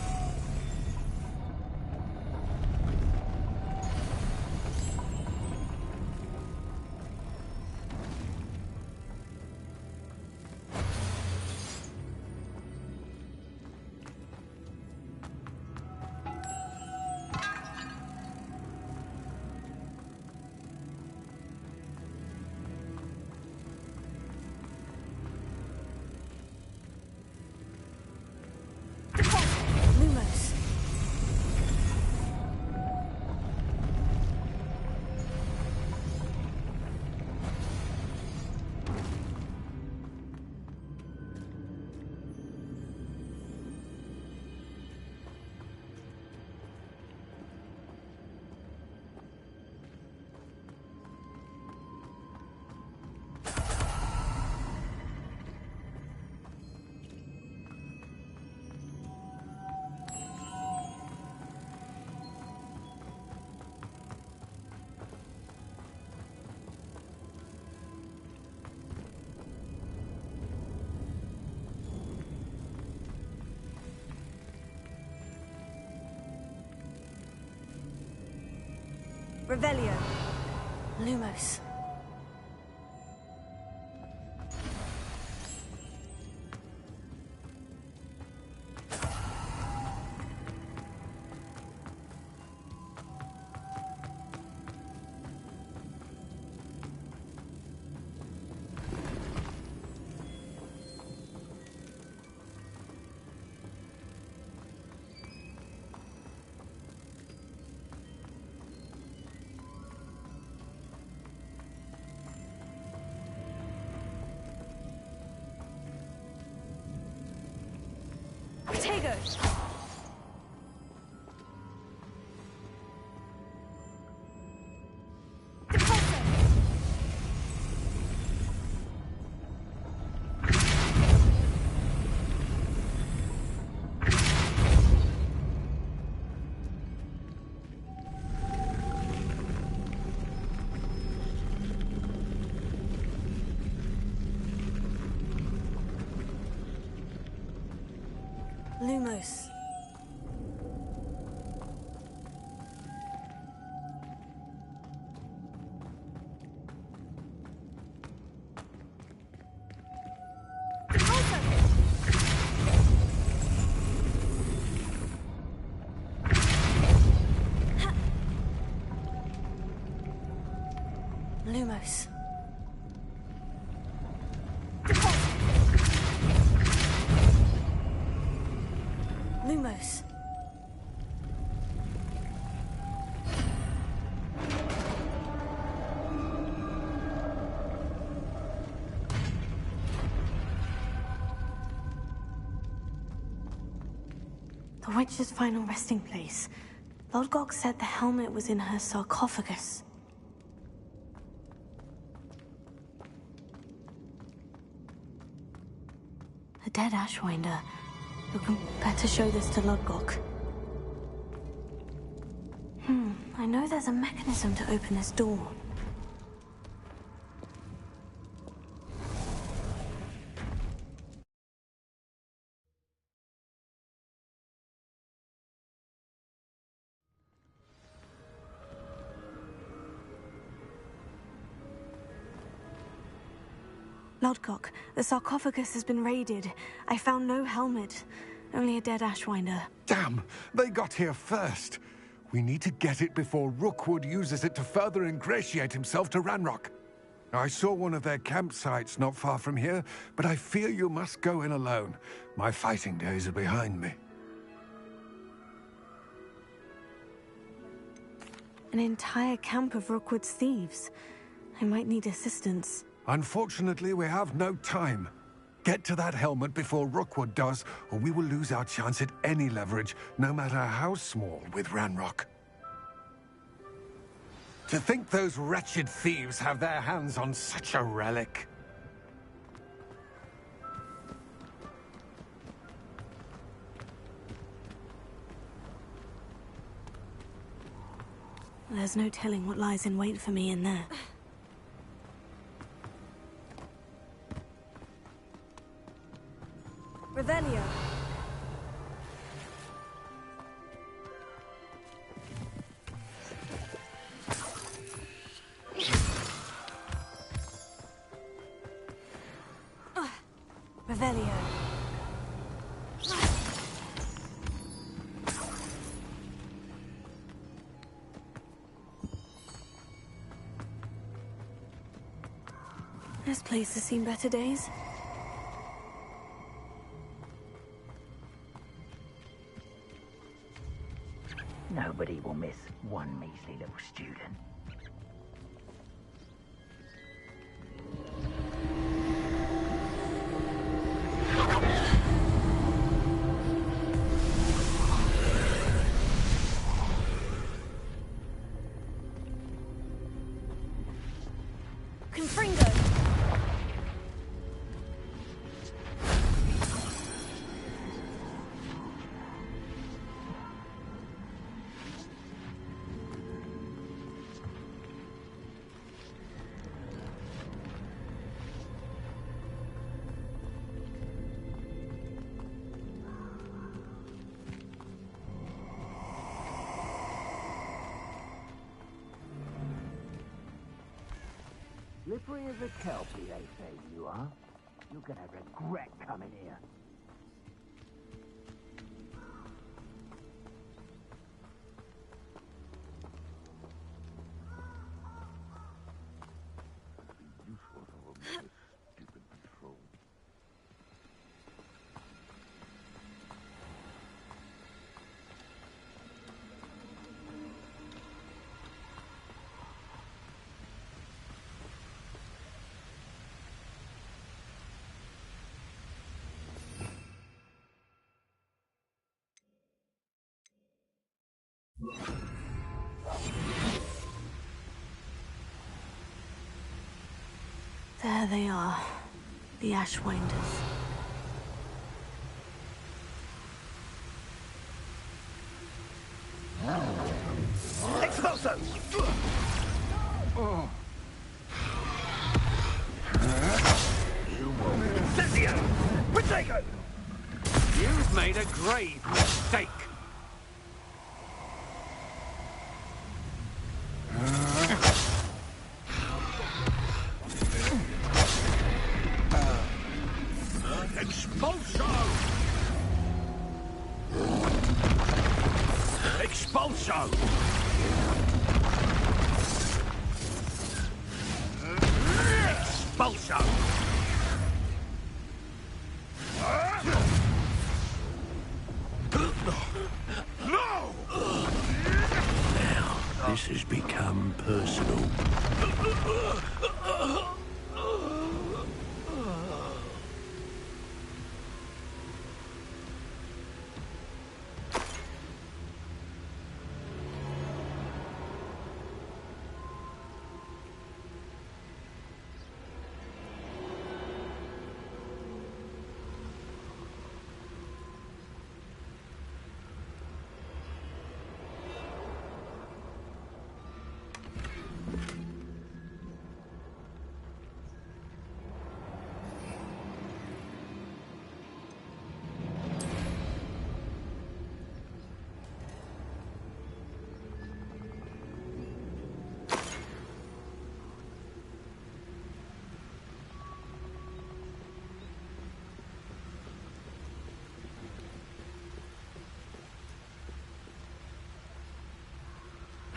Revelio. Lumos. Lumos. Lumos. Lumos. The witch's final resting place. Lodgok said the helmet was in her sarcophagus. A dead Ashwinder. You can better show this to Lodgok. I know there's a mechanism to open this door. Lodgok, the sarcophagus has been raided. I found no helmet, only a dead Ashwinder. Damn! They got here first. We need to get it before Rookwood uses it to further ingratiate himself to Ranrock. I saw one of their campsites not far from here, but I fear you must go in alone. My fighting days are behind me. An entire camp of Rookwood's thieves. I might need assistance. Unfortunately, we have no time. Get to that helmet before Rookwood does, or we will lose our chance at any leverage, no matter how small, with Ranrock. To think those wretched thieves have their hands on such a relic. There's no telling what lies in wait for me in there. Revelio. Revelio. This place has seen better days. Nobody will miss one measly little student. Confringo. Slippery as a kelpie, they say you are. You're gonna regret coming here. There they are, the Ashwinders. Expulso! Oh. You will. Cezio! Protego! You've made a grave mistake. Expulso! Expulso! repulsion! No! Now, this has become personal.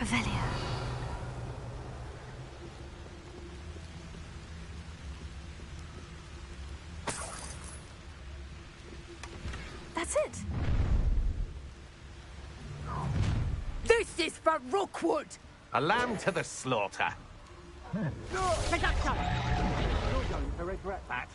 Revelio. That's it. This is for Rookwood! A lamb to the slaughter. Seduction! You're going to regret that.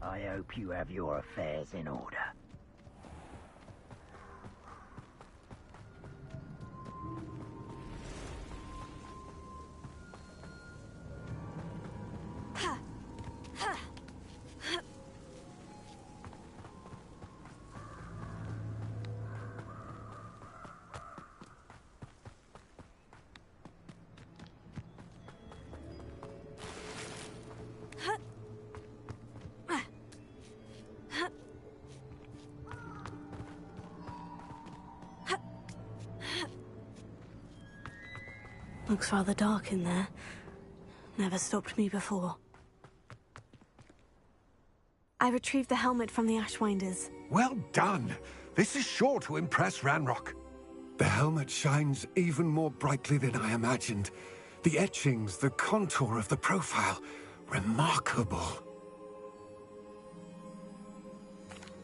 I hope you have your affairs in order. Looks rather dark in there. Never stopped me before. I retrieved the helmet from the Ashwinders. Well done. This is sure to impress Ranrock. The helmet shines even more brightly than I imagined. The etchings, the contour of the profile, remarkable.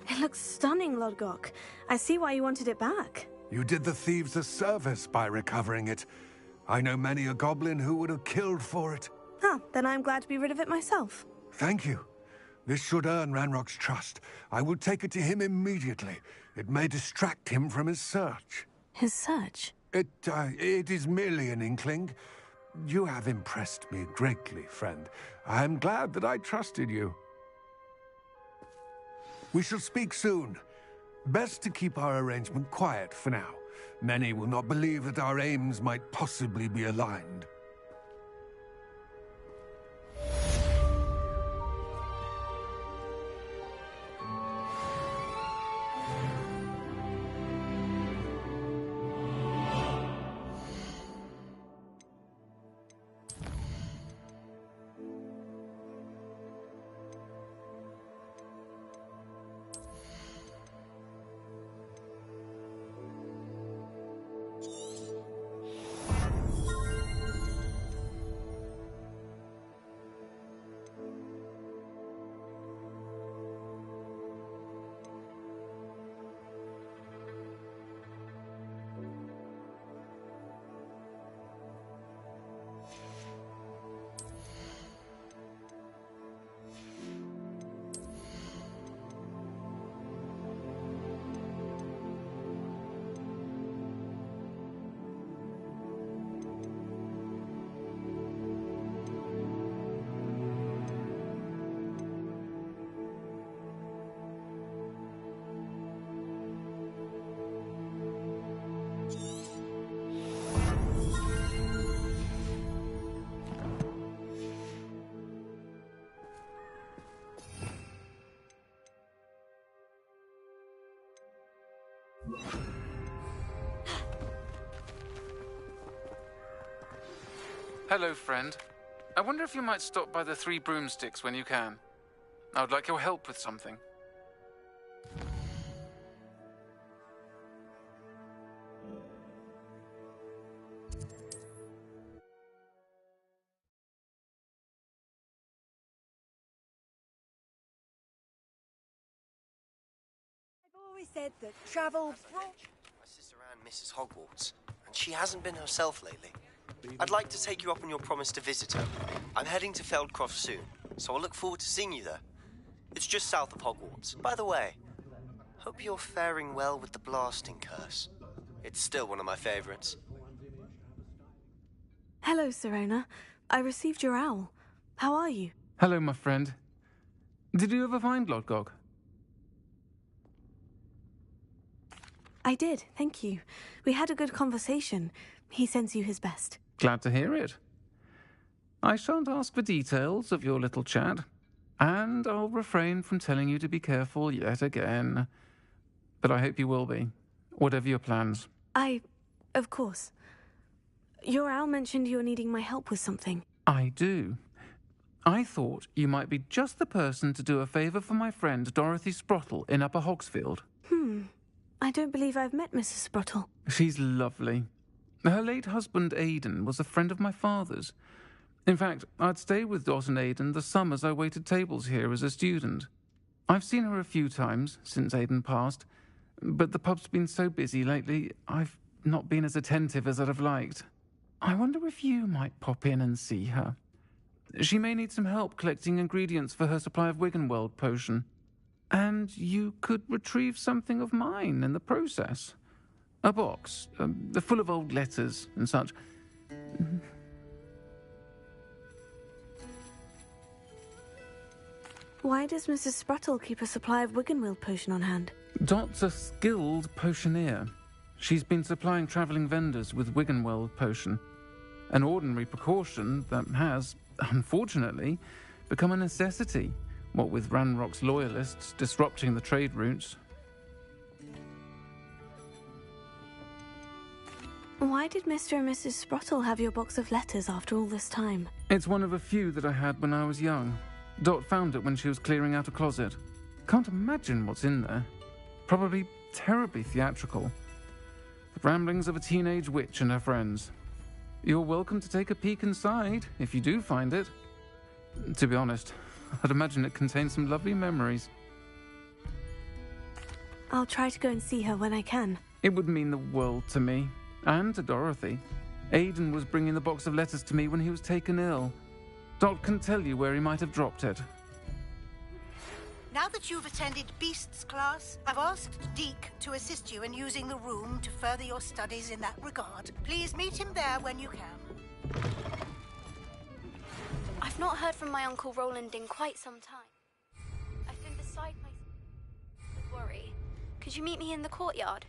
It looks stunning, Lodgok. I see why you wanted it back. You did the thieves a service by recovering it. I know many a goblin who would have killed for it. Ah, then I'm glad to be rid of it myself. Thank you. This should earn Ranrock's trust. I will take it to him immediately. It may distract him from his search. His search? It is merely an inkling. You have impressed me greatly, friend. I am glad that I trusted you. We shall speak soon. Best to keep our arrangement quiet for now. Many will not believe that our aims might possibly be aligned. Hello, friend. I wonder if you might stop by the Three Broomsticks when you can. I would like your help with something. I've always said that travel... My sister Anne misses Hogwarts, and she hasn't been herself lately. I'd like to take you up on your promise to visit her. I'm heading to Feldcroft soon, so I'll look forward to seeing you there. It's just south of Hogwarts. By the way, hope you're faring well with the blasting curse. It's still one of my favorites. Hello, Serona. I received your owl. How are you? Hello, my friend. Did you ever find Lodgok? I did, thank you. We had a good conversation. He sends you his best. Glad to hear it. I shan't ask for details of your little chat, and I'll refrain from telling you to be careful yet again. But I hope you will be, whatever your plans. Of course. Your owl mentioned you're needing my help with something. I do. I thought you might be just the person to do a favour for my friend Dorothy Sprottle in Upper Hogsfield. I don't believe I've met Mrs. Sprottle. She's lovely. Her late husband, Aidan, was a friend of my father's. In fact, I'd stayed with Dot and Aidan the summers I waited tables here as a student. I've seen her a few times since Aidan passed, but the pub's been so busy lately, I've not been as attentive as I'd have liked. I wonder if you might pop in and see her. She may need some help collecting ingredients for her supply of Wiggenweld potion. And you could retrieve something of mine in the process. A box, full of old letters and such. Why does Mrs. Spruttle keep a supply of Wiggenweld potion on hand? Dot's a skilled potioneer. She's been supplying travelling vendors with Wiggenweld potion. An ordinary precaution that has, unfortunately, become a necessity, what with Ranrock's loyalists disrupting the trade routes. Why did Mr. and Mrs. Spruttle have your box of letters after all this time? It's one of a few that I had when I was young. Dot found it when she was clearing out a closet. Can't imagine what's in there. Probably terribly theatrical. The ramblings of a teenage witch and her friends. You're welcome to take a peek inside, if you do find it. To be honest, I'd imagine it contains some lovely memories. I'll try to go and see her when I can. It would mean the world to me, and to Dorothy. Aidan was bringing the box of letters to me when he was taken ill. Dot can tell you where he might have dropped it. Now that you've attended Beasts class, I've asked Deke to assist you in using the room to further your studies in that regard. Please meet him there when you can. I've not heard from my Uncle Roland in quite some time. I've been beside myself with worry. Could you meet me in the courtyard?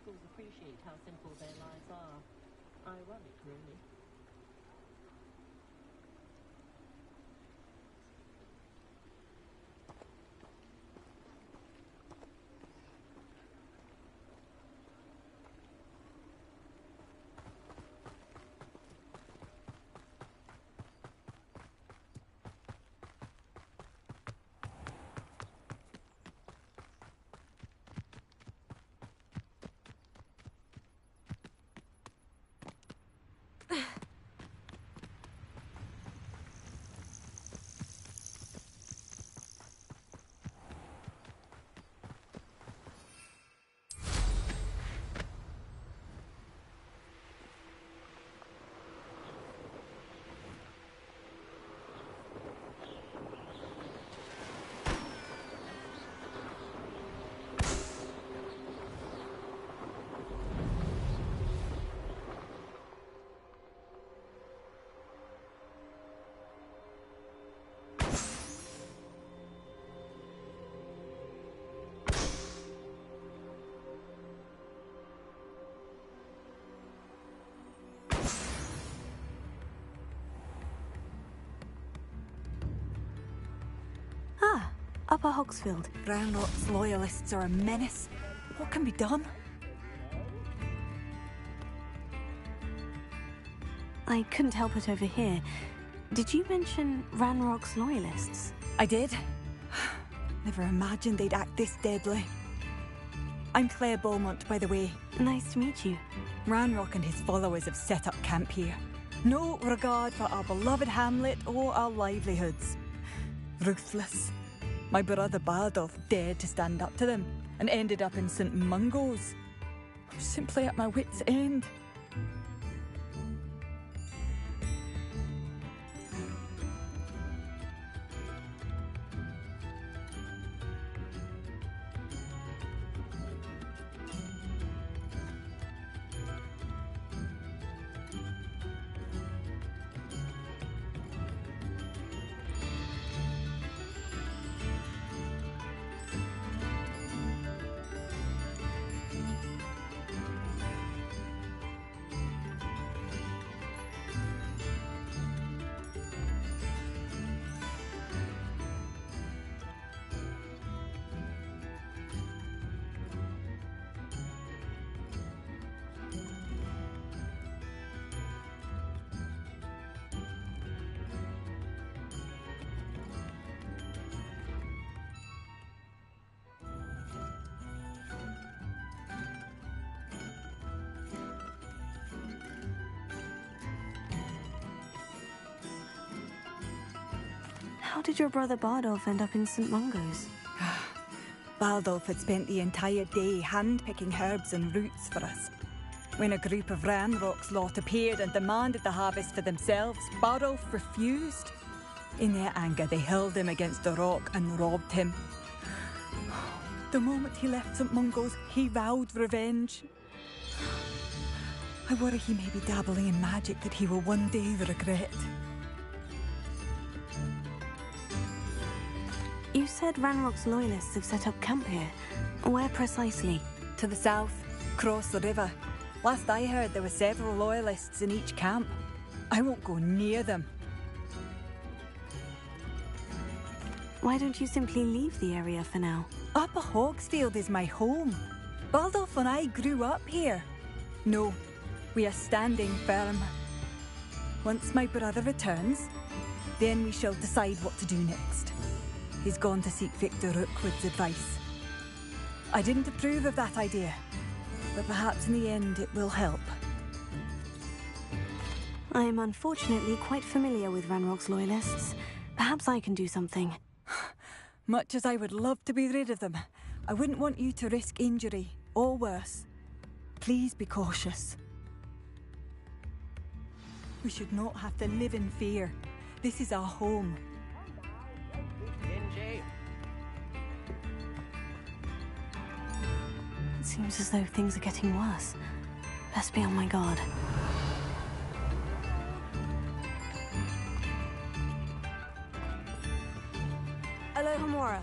locals appreciate how simple their lives are. Ironic, really. Upper Hogsfield. Ranrock's loyalists are a menace. What can be done? I couldn't help but overhear. Did you mention Ranrock's loyalists? I did. Never imagined they'd act this deadly. I'm Claire Beaumont, by the way. Nice to meet you. Ranrock and his followers have set up camp here. No regard for our beloved hamlet or our livelihoods. Ruthless. My brother Bardolph dared to stand up to them and ended up in St. Mungo's. I'm simply at my wit's end. How did your brother Bardolph end up in St. Mungo's? Bardolph had spent the entire day hand-picking herbs and roots for us. When a group of Ranrock's lot appeared and demanded the harvest for themselves, Bardolph refused. In their anger, they hurled him against a rock and robbed him. The moment he left St. Mungo's, he vowed revenge. I worry he may be dabbling in magic that he will one day regret. You said Ranrock's loyalists have set up camp here. Where precisely? To the south, across the river. Last I heard, there were several loyalists in each camp. I won't go near them. Why don't you simply leave the area for now? Upper Hogsfield is my home. Bardolph and I grew up here. No, we are standing firm. Once my brother returns, then we shall decide what to do next. He's gone to seek Victor Rookwood's advice. I didn't approve of that idea, but perhaps in the end it will help. I am unfortunately quite familiar with Ranrock's loyalists. Perhaps I can do something. Much as I would love to be rid of them, I wouldn't want you to risk injury, or worse. Please be cautious. We should not have to live in fear. This is our home. It seems as though things are getting worse. Best be on my guard. Hello, Hamora.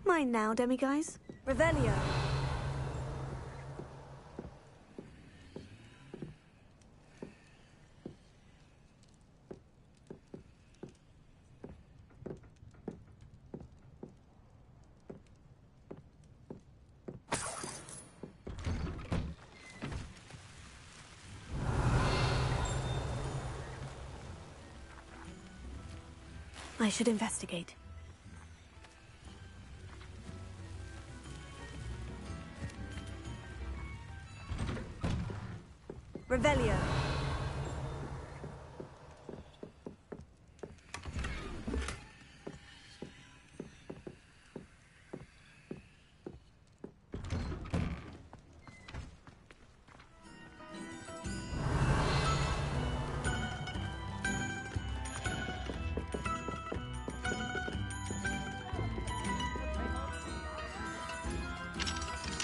Mine now, demiguise. Revelio. I should investigate. Revelio.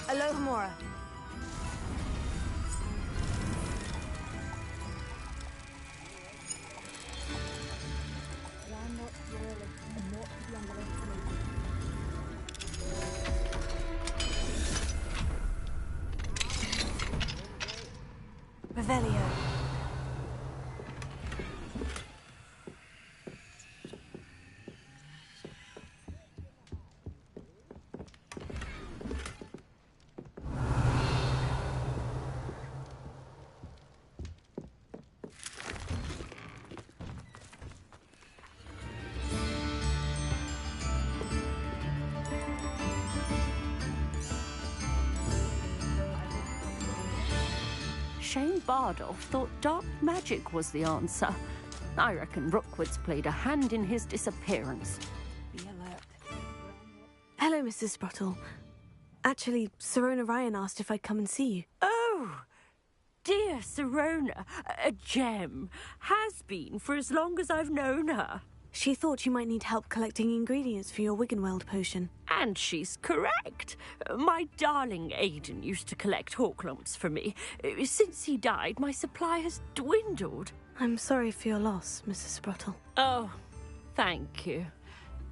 Alohomora. Revelio. Shame Bardolph thought dark magic was the answer. I reckon Rookwood's played a hand in his disappearance. Be alert. Hello, Mrs. Sprottle. Actually, Sirona Ryan asked if I'd come and see you. Oh, dear Sirona, a gem. Has been for as long as I've known her. She thought you might need help collecting ingredients for your Wiggenweld potion. And she's correct. My darling Aidan used to collect hawk lumps for me. Since he died, my supply has dwindled. I'm sorry for your loss, Mrs. Sprottle. Oh, thank you.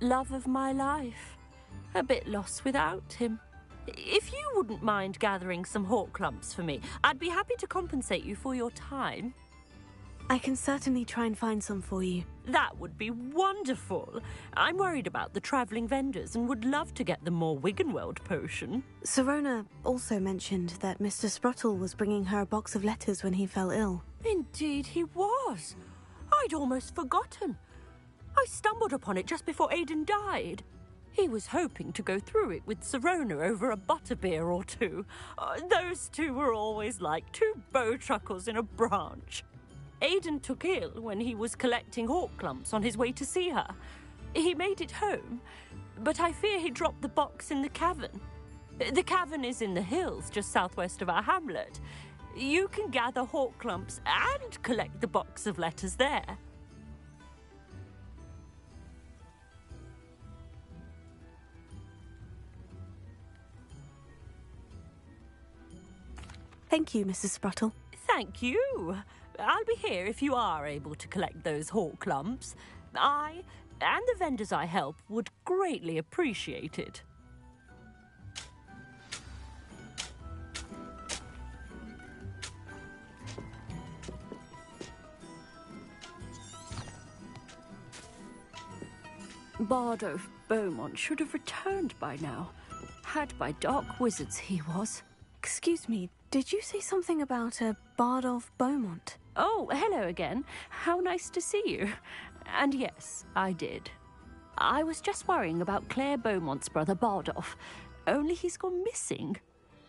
Love of my life. A bit lost without him. If you wouldn't mind gathering some hawk lumps for me, I'd be happy to compensate you for your time. I can certainly try and find some for you. That would be wonderful. I'm worried about the travelling vendors and would love to get them more Wiggenweld potion. Sirona also mentioned that Mr. Sprottle was bringing her a box of letters when he fell ill. Indeed he was. I'd almost forgotten. I stumbled upon it just before Aidan died. He was hoping to go through it with Sirona over a butterbeer or two. Those two were always like two bowtruckles in a branch. Aidan took ill when he was collecting hawk lumps on his way to see her. He made it home, but I fear he dropped the box in the cavern. The cavern is in the hills just southwest of our hamlet. You can gather hawk lumps and collect the box of letters there. Thank you, Mrs. Sprottle. Thank you. I'll be here if you are able to collect those hawk lumps. I and the vendors I help would greatly appreciate it. Bardolph Beaumont should have returned by now. Had by dark wizards he was. Excuse me, did you say something about a Bardolph Beaumont? Oh, hello again. How nice to see you. And yes, I did. I was just worrying about Claire Beaumont's brother Bardolph, only he's gone missing.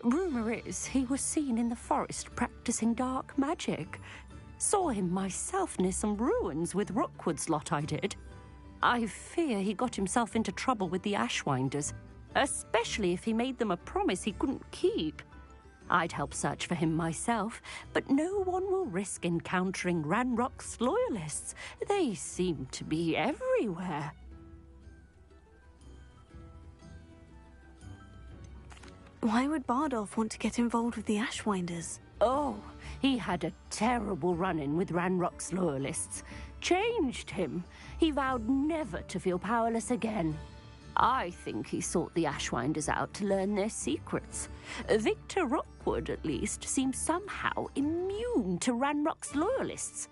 Rumour is he was seen in the forest practicing dark magic. Saw him myself near some ruins with Rookwood's lot I did. I fear he got himself into trouble with the Ashwinders, especially if he made them a promise he couldn't keep. I'd help search for him myself, but no one will risk encountering Ranrock's loyalists. They seem to be everywhere. Why would Bardolph want to get involved with the Ashwinders? Oh, he had a terrible run-in with Ranrock's loyalists. Changed him. He vowed never to feel powerless again. I think he sought the Ashwinders out to learn their secrets. Victor Rockwood, at least, seems somehow immune to Ranrock's loyalists.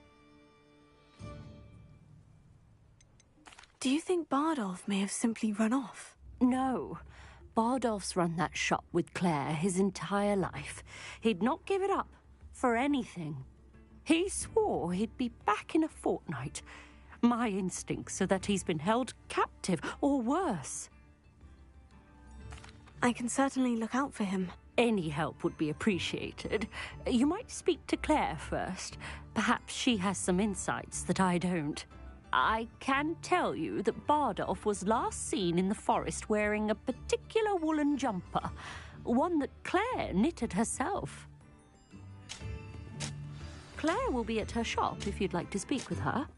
Do you think Bardolph may have simply run off? No. Bardolph's run that shop with Claire his entire life. He'd not give it up for anything. He swore he'd be back in a fortnight. My instincts are that he's been held captive, or worse. I can certainly look out for him. Any help would be appreciated. You might speak to Claire first. Perhaps she has some insights that I don't. I can tell you that Bardolph was last seen in the forest wearing a particular woolen jumper, one that Claire knitted herself. Claire will be at her shop if you'd like to speak with her.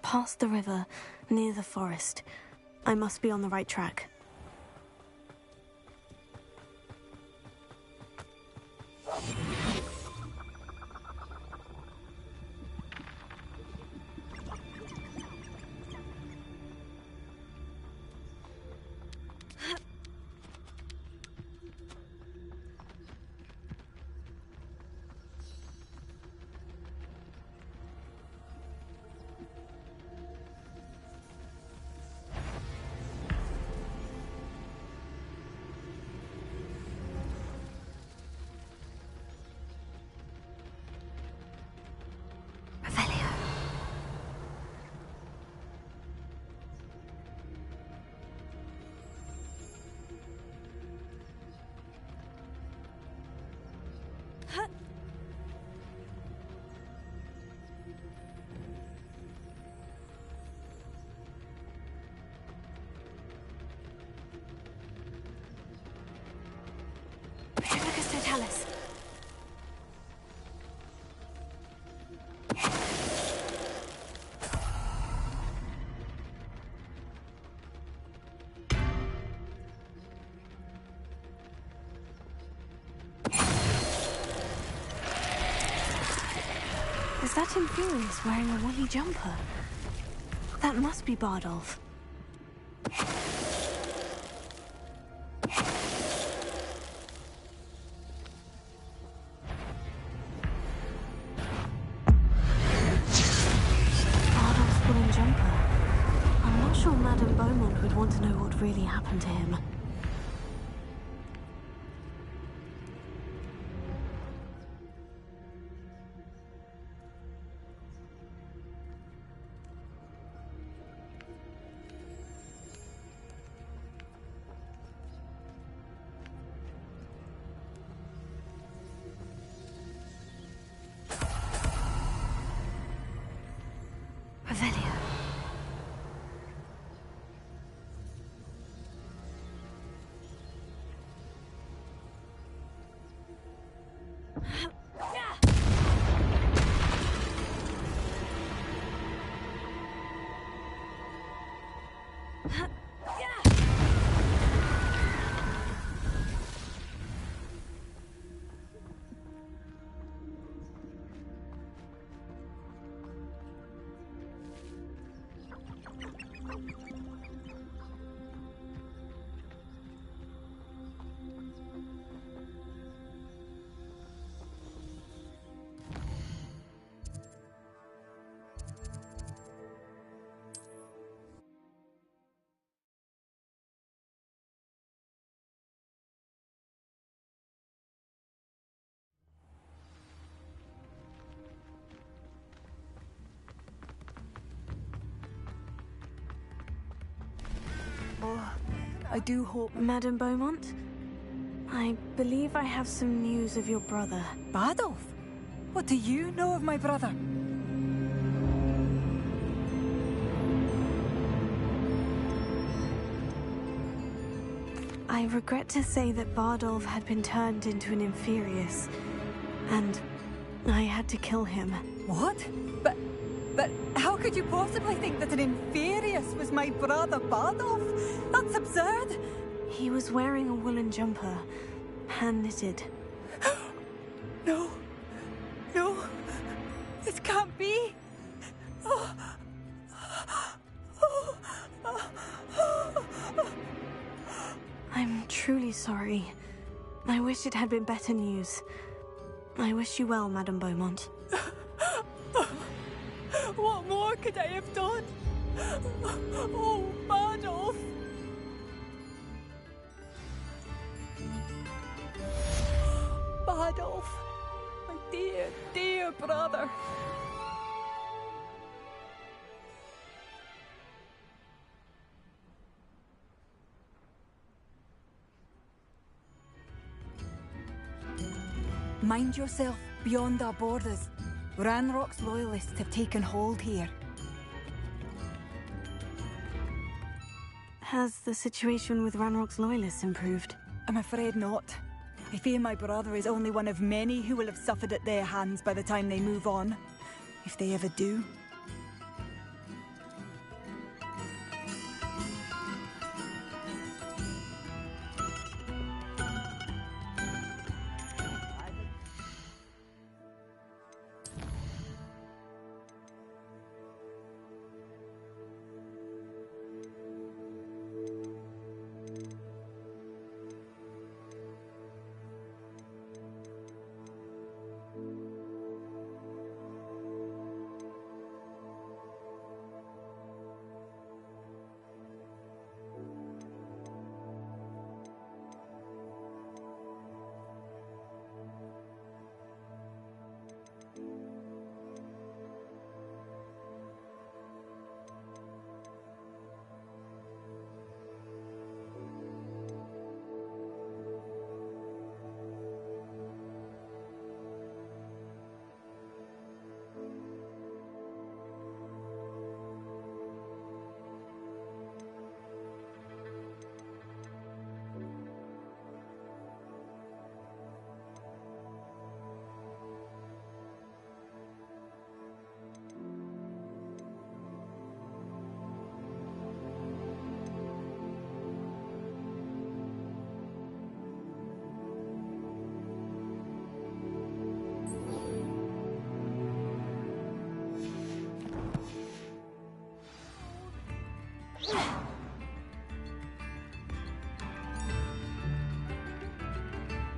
Past the river, near the forest. I must be on the right track. Is that Infurious wearing a woolly jumper? That must be Bardolph. Bardolph's woolen jumper. I'm not sure Madame Beaumont would want to know what really happened to him. I do hope... Madame Beaumont? I believe I have some news of your brother. Badolf? What do you know of my brother? I regret to say that Bardolph had been turned into an Inferius, and I had to kill him. What? But how could you possibly think that an Inferius was my brother Bardolph? That's absurd! He was wearing a woolen jumper, hand-knitted. No. No. This can't be. I'm truly sorry. I wish it had been better news. I wish you well, Madame Beaumont. What more could I have done? Oh, Bardolph! Bardolph, my dear, dear brother. Mind yourself, beyond our borders. Ranrock's loyalists have taken hold here. Has the situation with Ranrock's loyalists improved? I'm afraid not. I fear my brother is only one of many who will have suffered at their hands by the time they move on. If they ever do.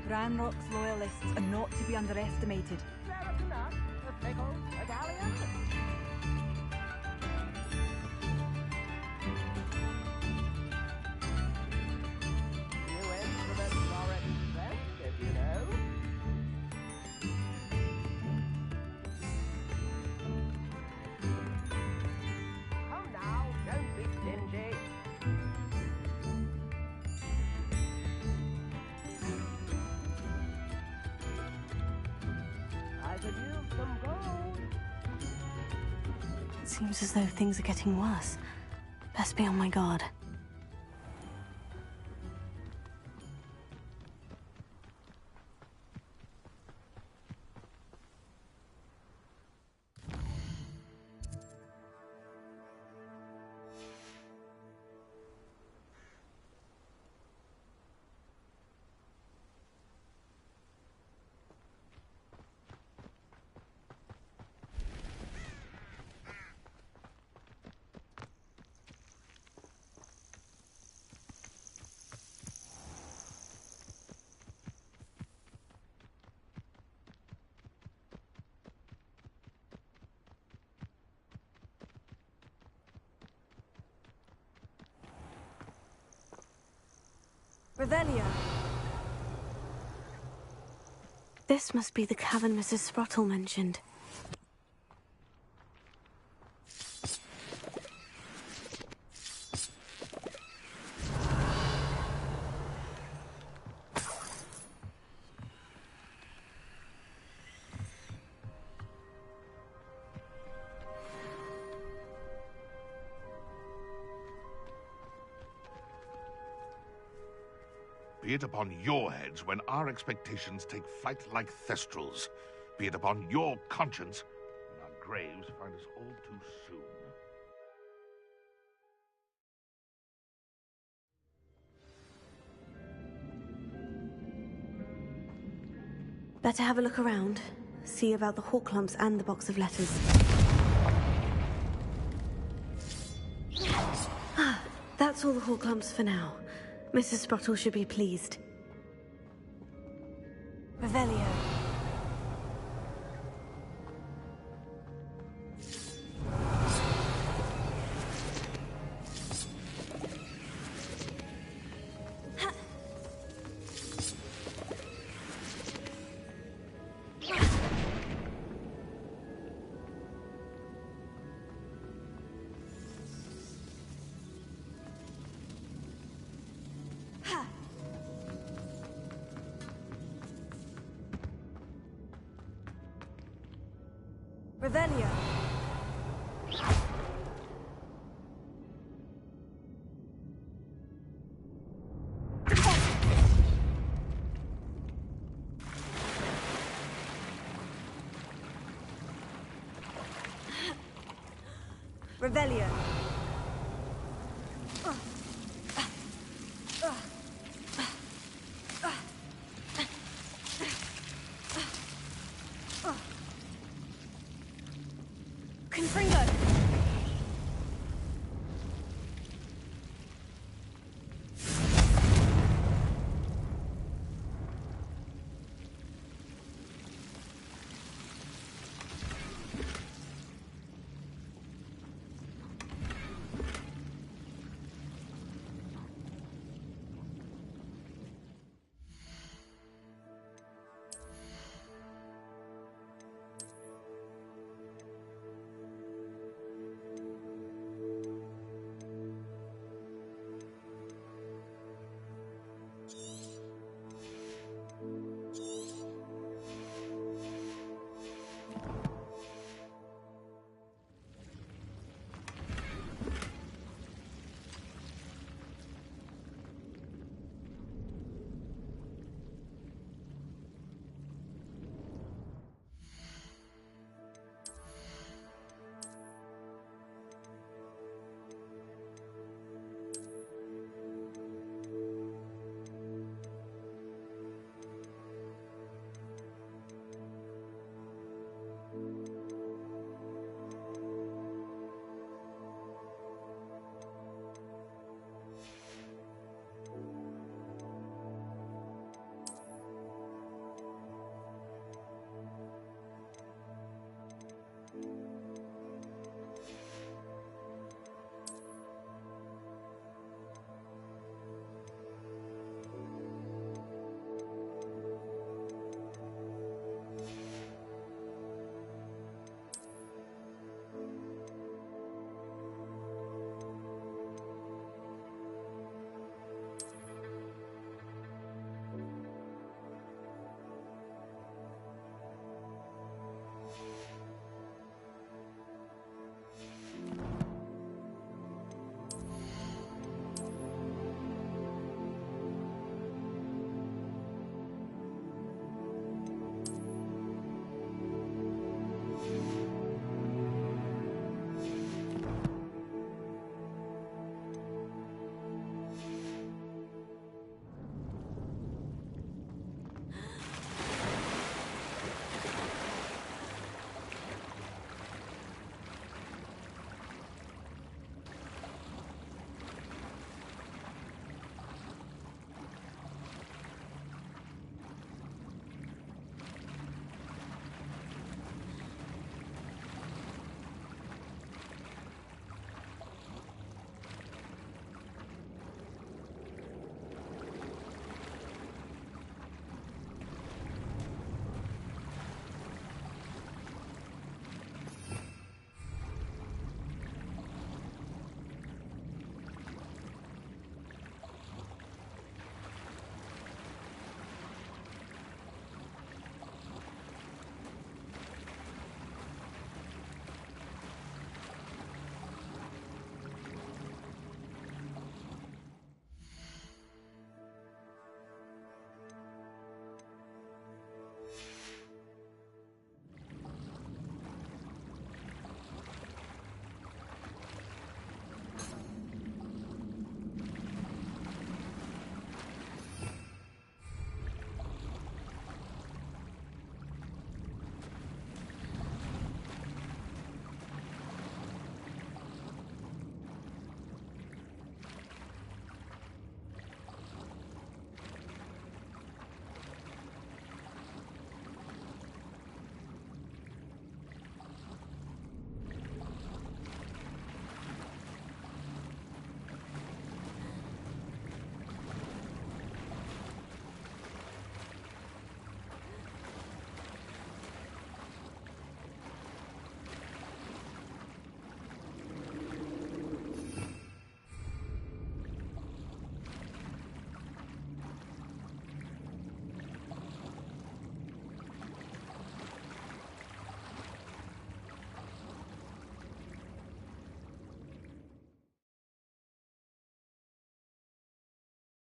Ranrock's loyalists are not to be underestimated. Seems as though things are getting worse. Best be on my guard. Revelia. This must be the cavern Mrs. Sprottle mentioned. Be it upon your heads when our expectations take flight like thestrals. Be it upon your conscience when our graves find us all too soon. Better have a look around. See about the hawk lumps and the box of letters. That's all the hawk lumps for now. Mrs. Sprottle should be pleased. Revelio. Revelio. Revelio. Confringo.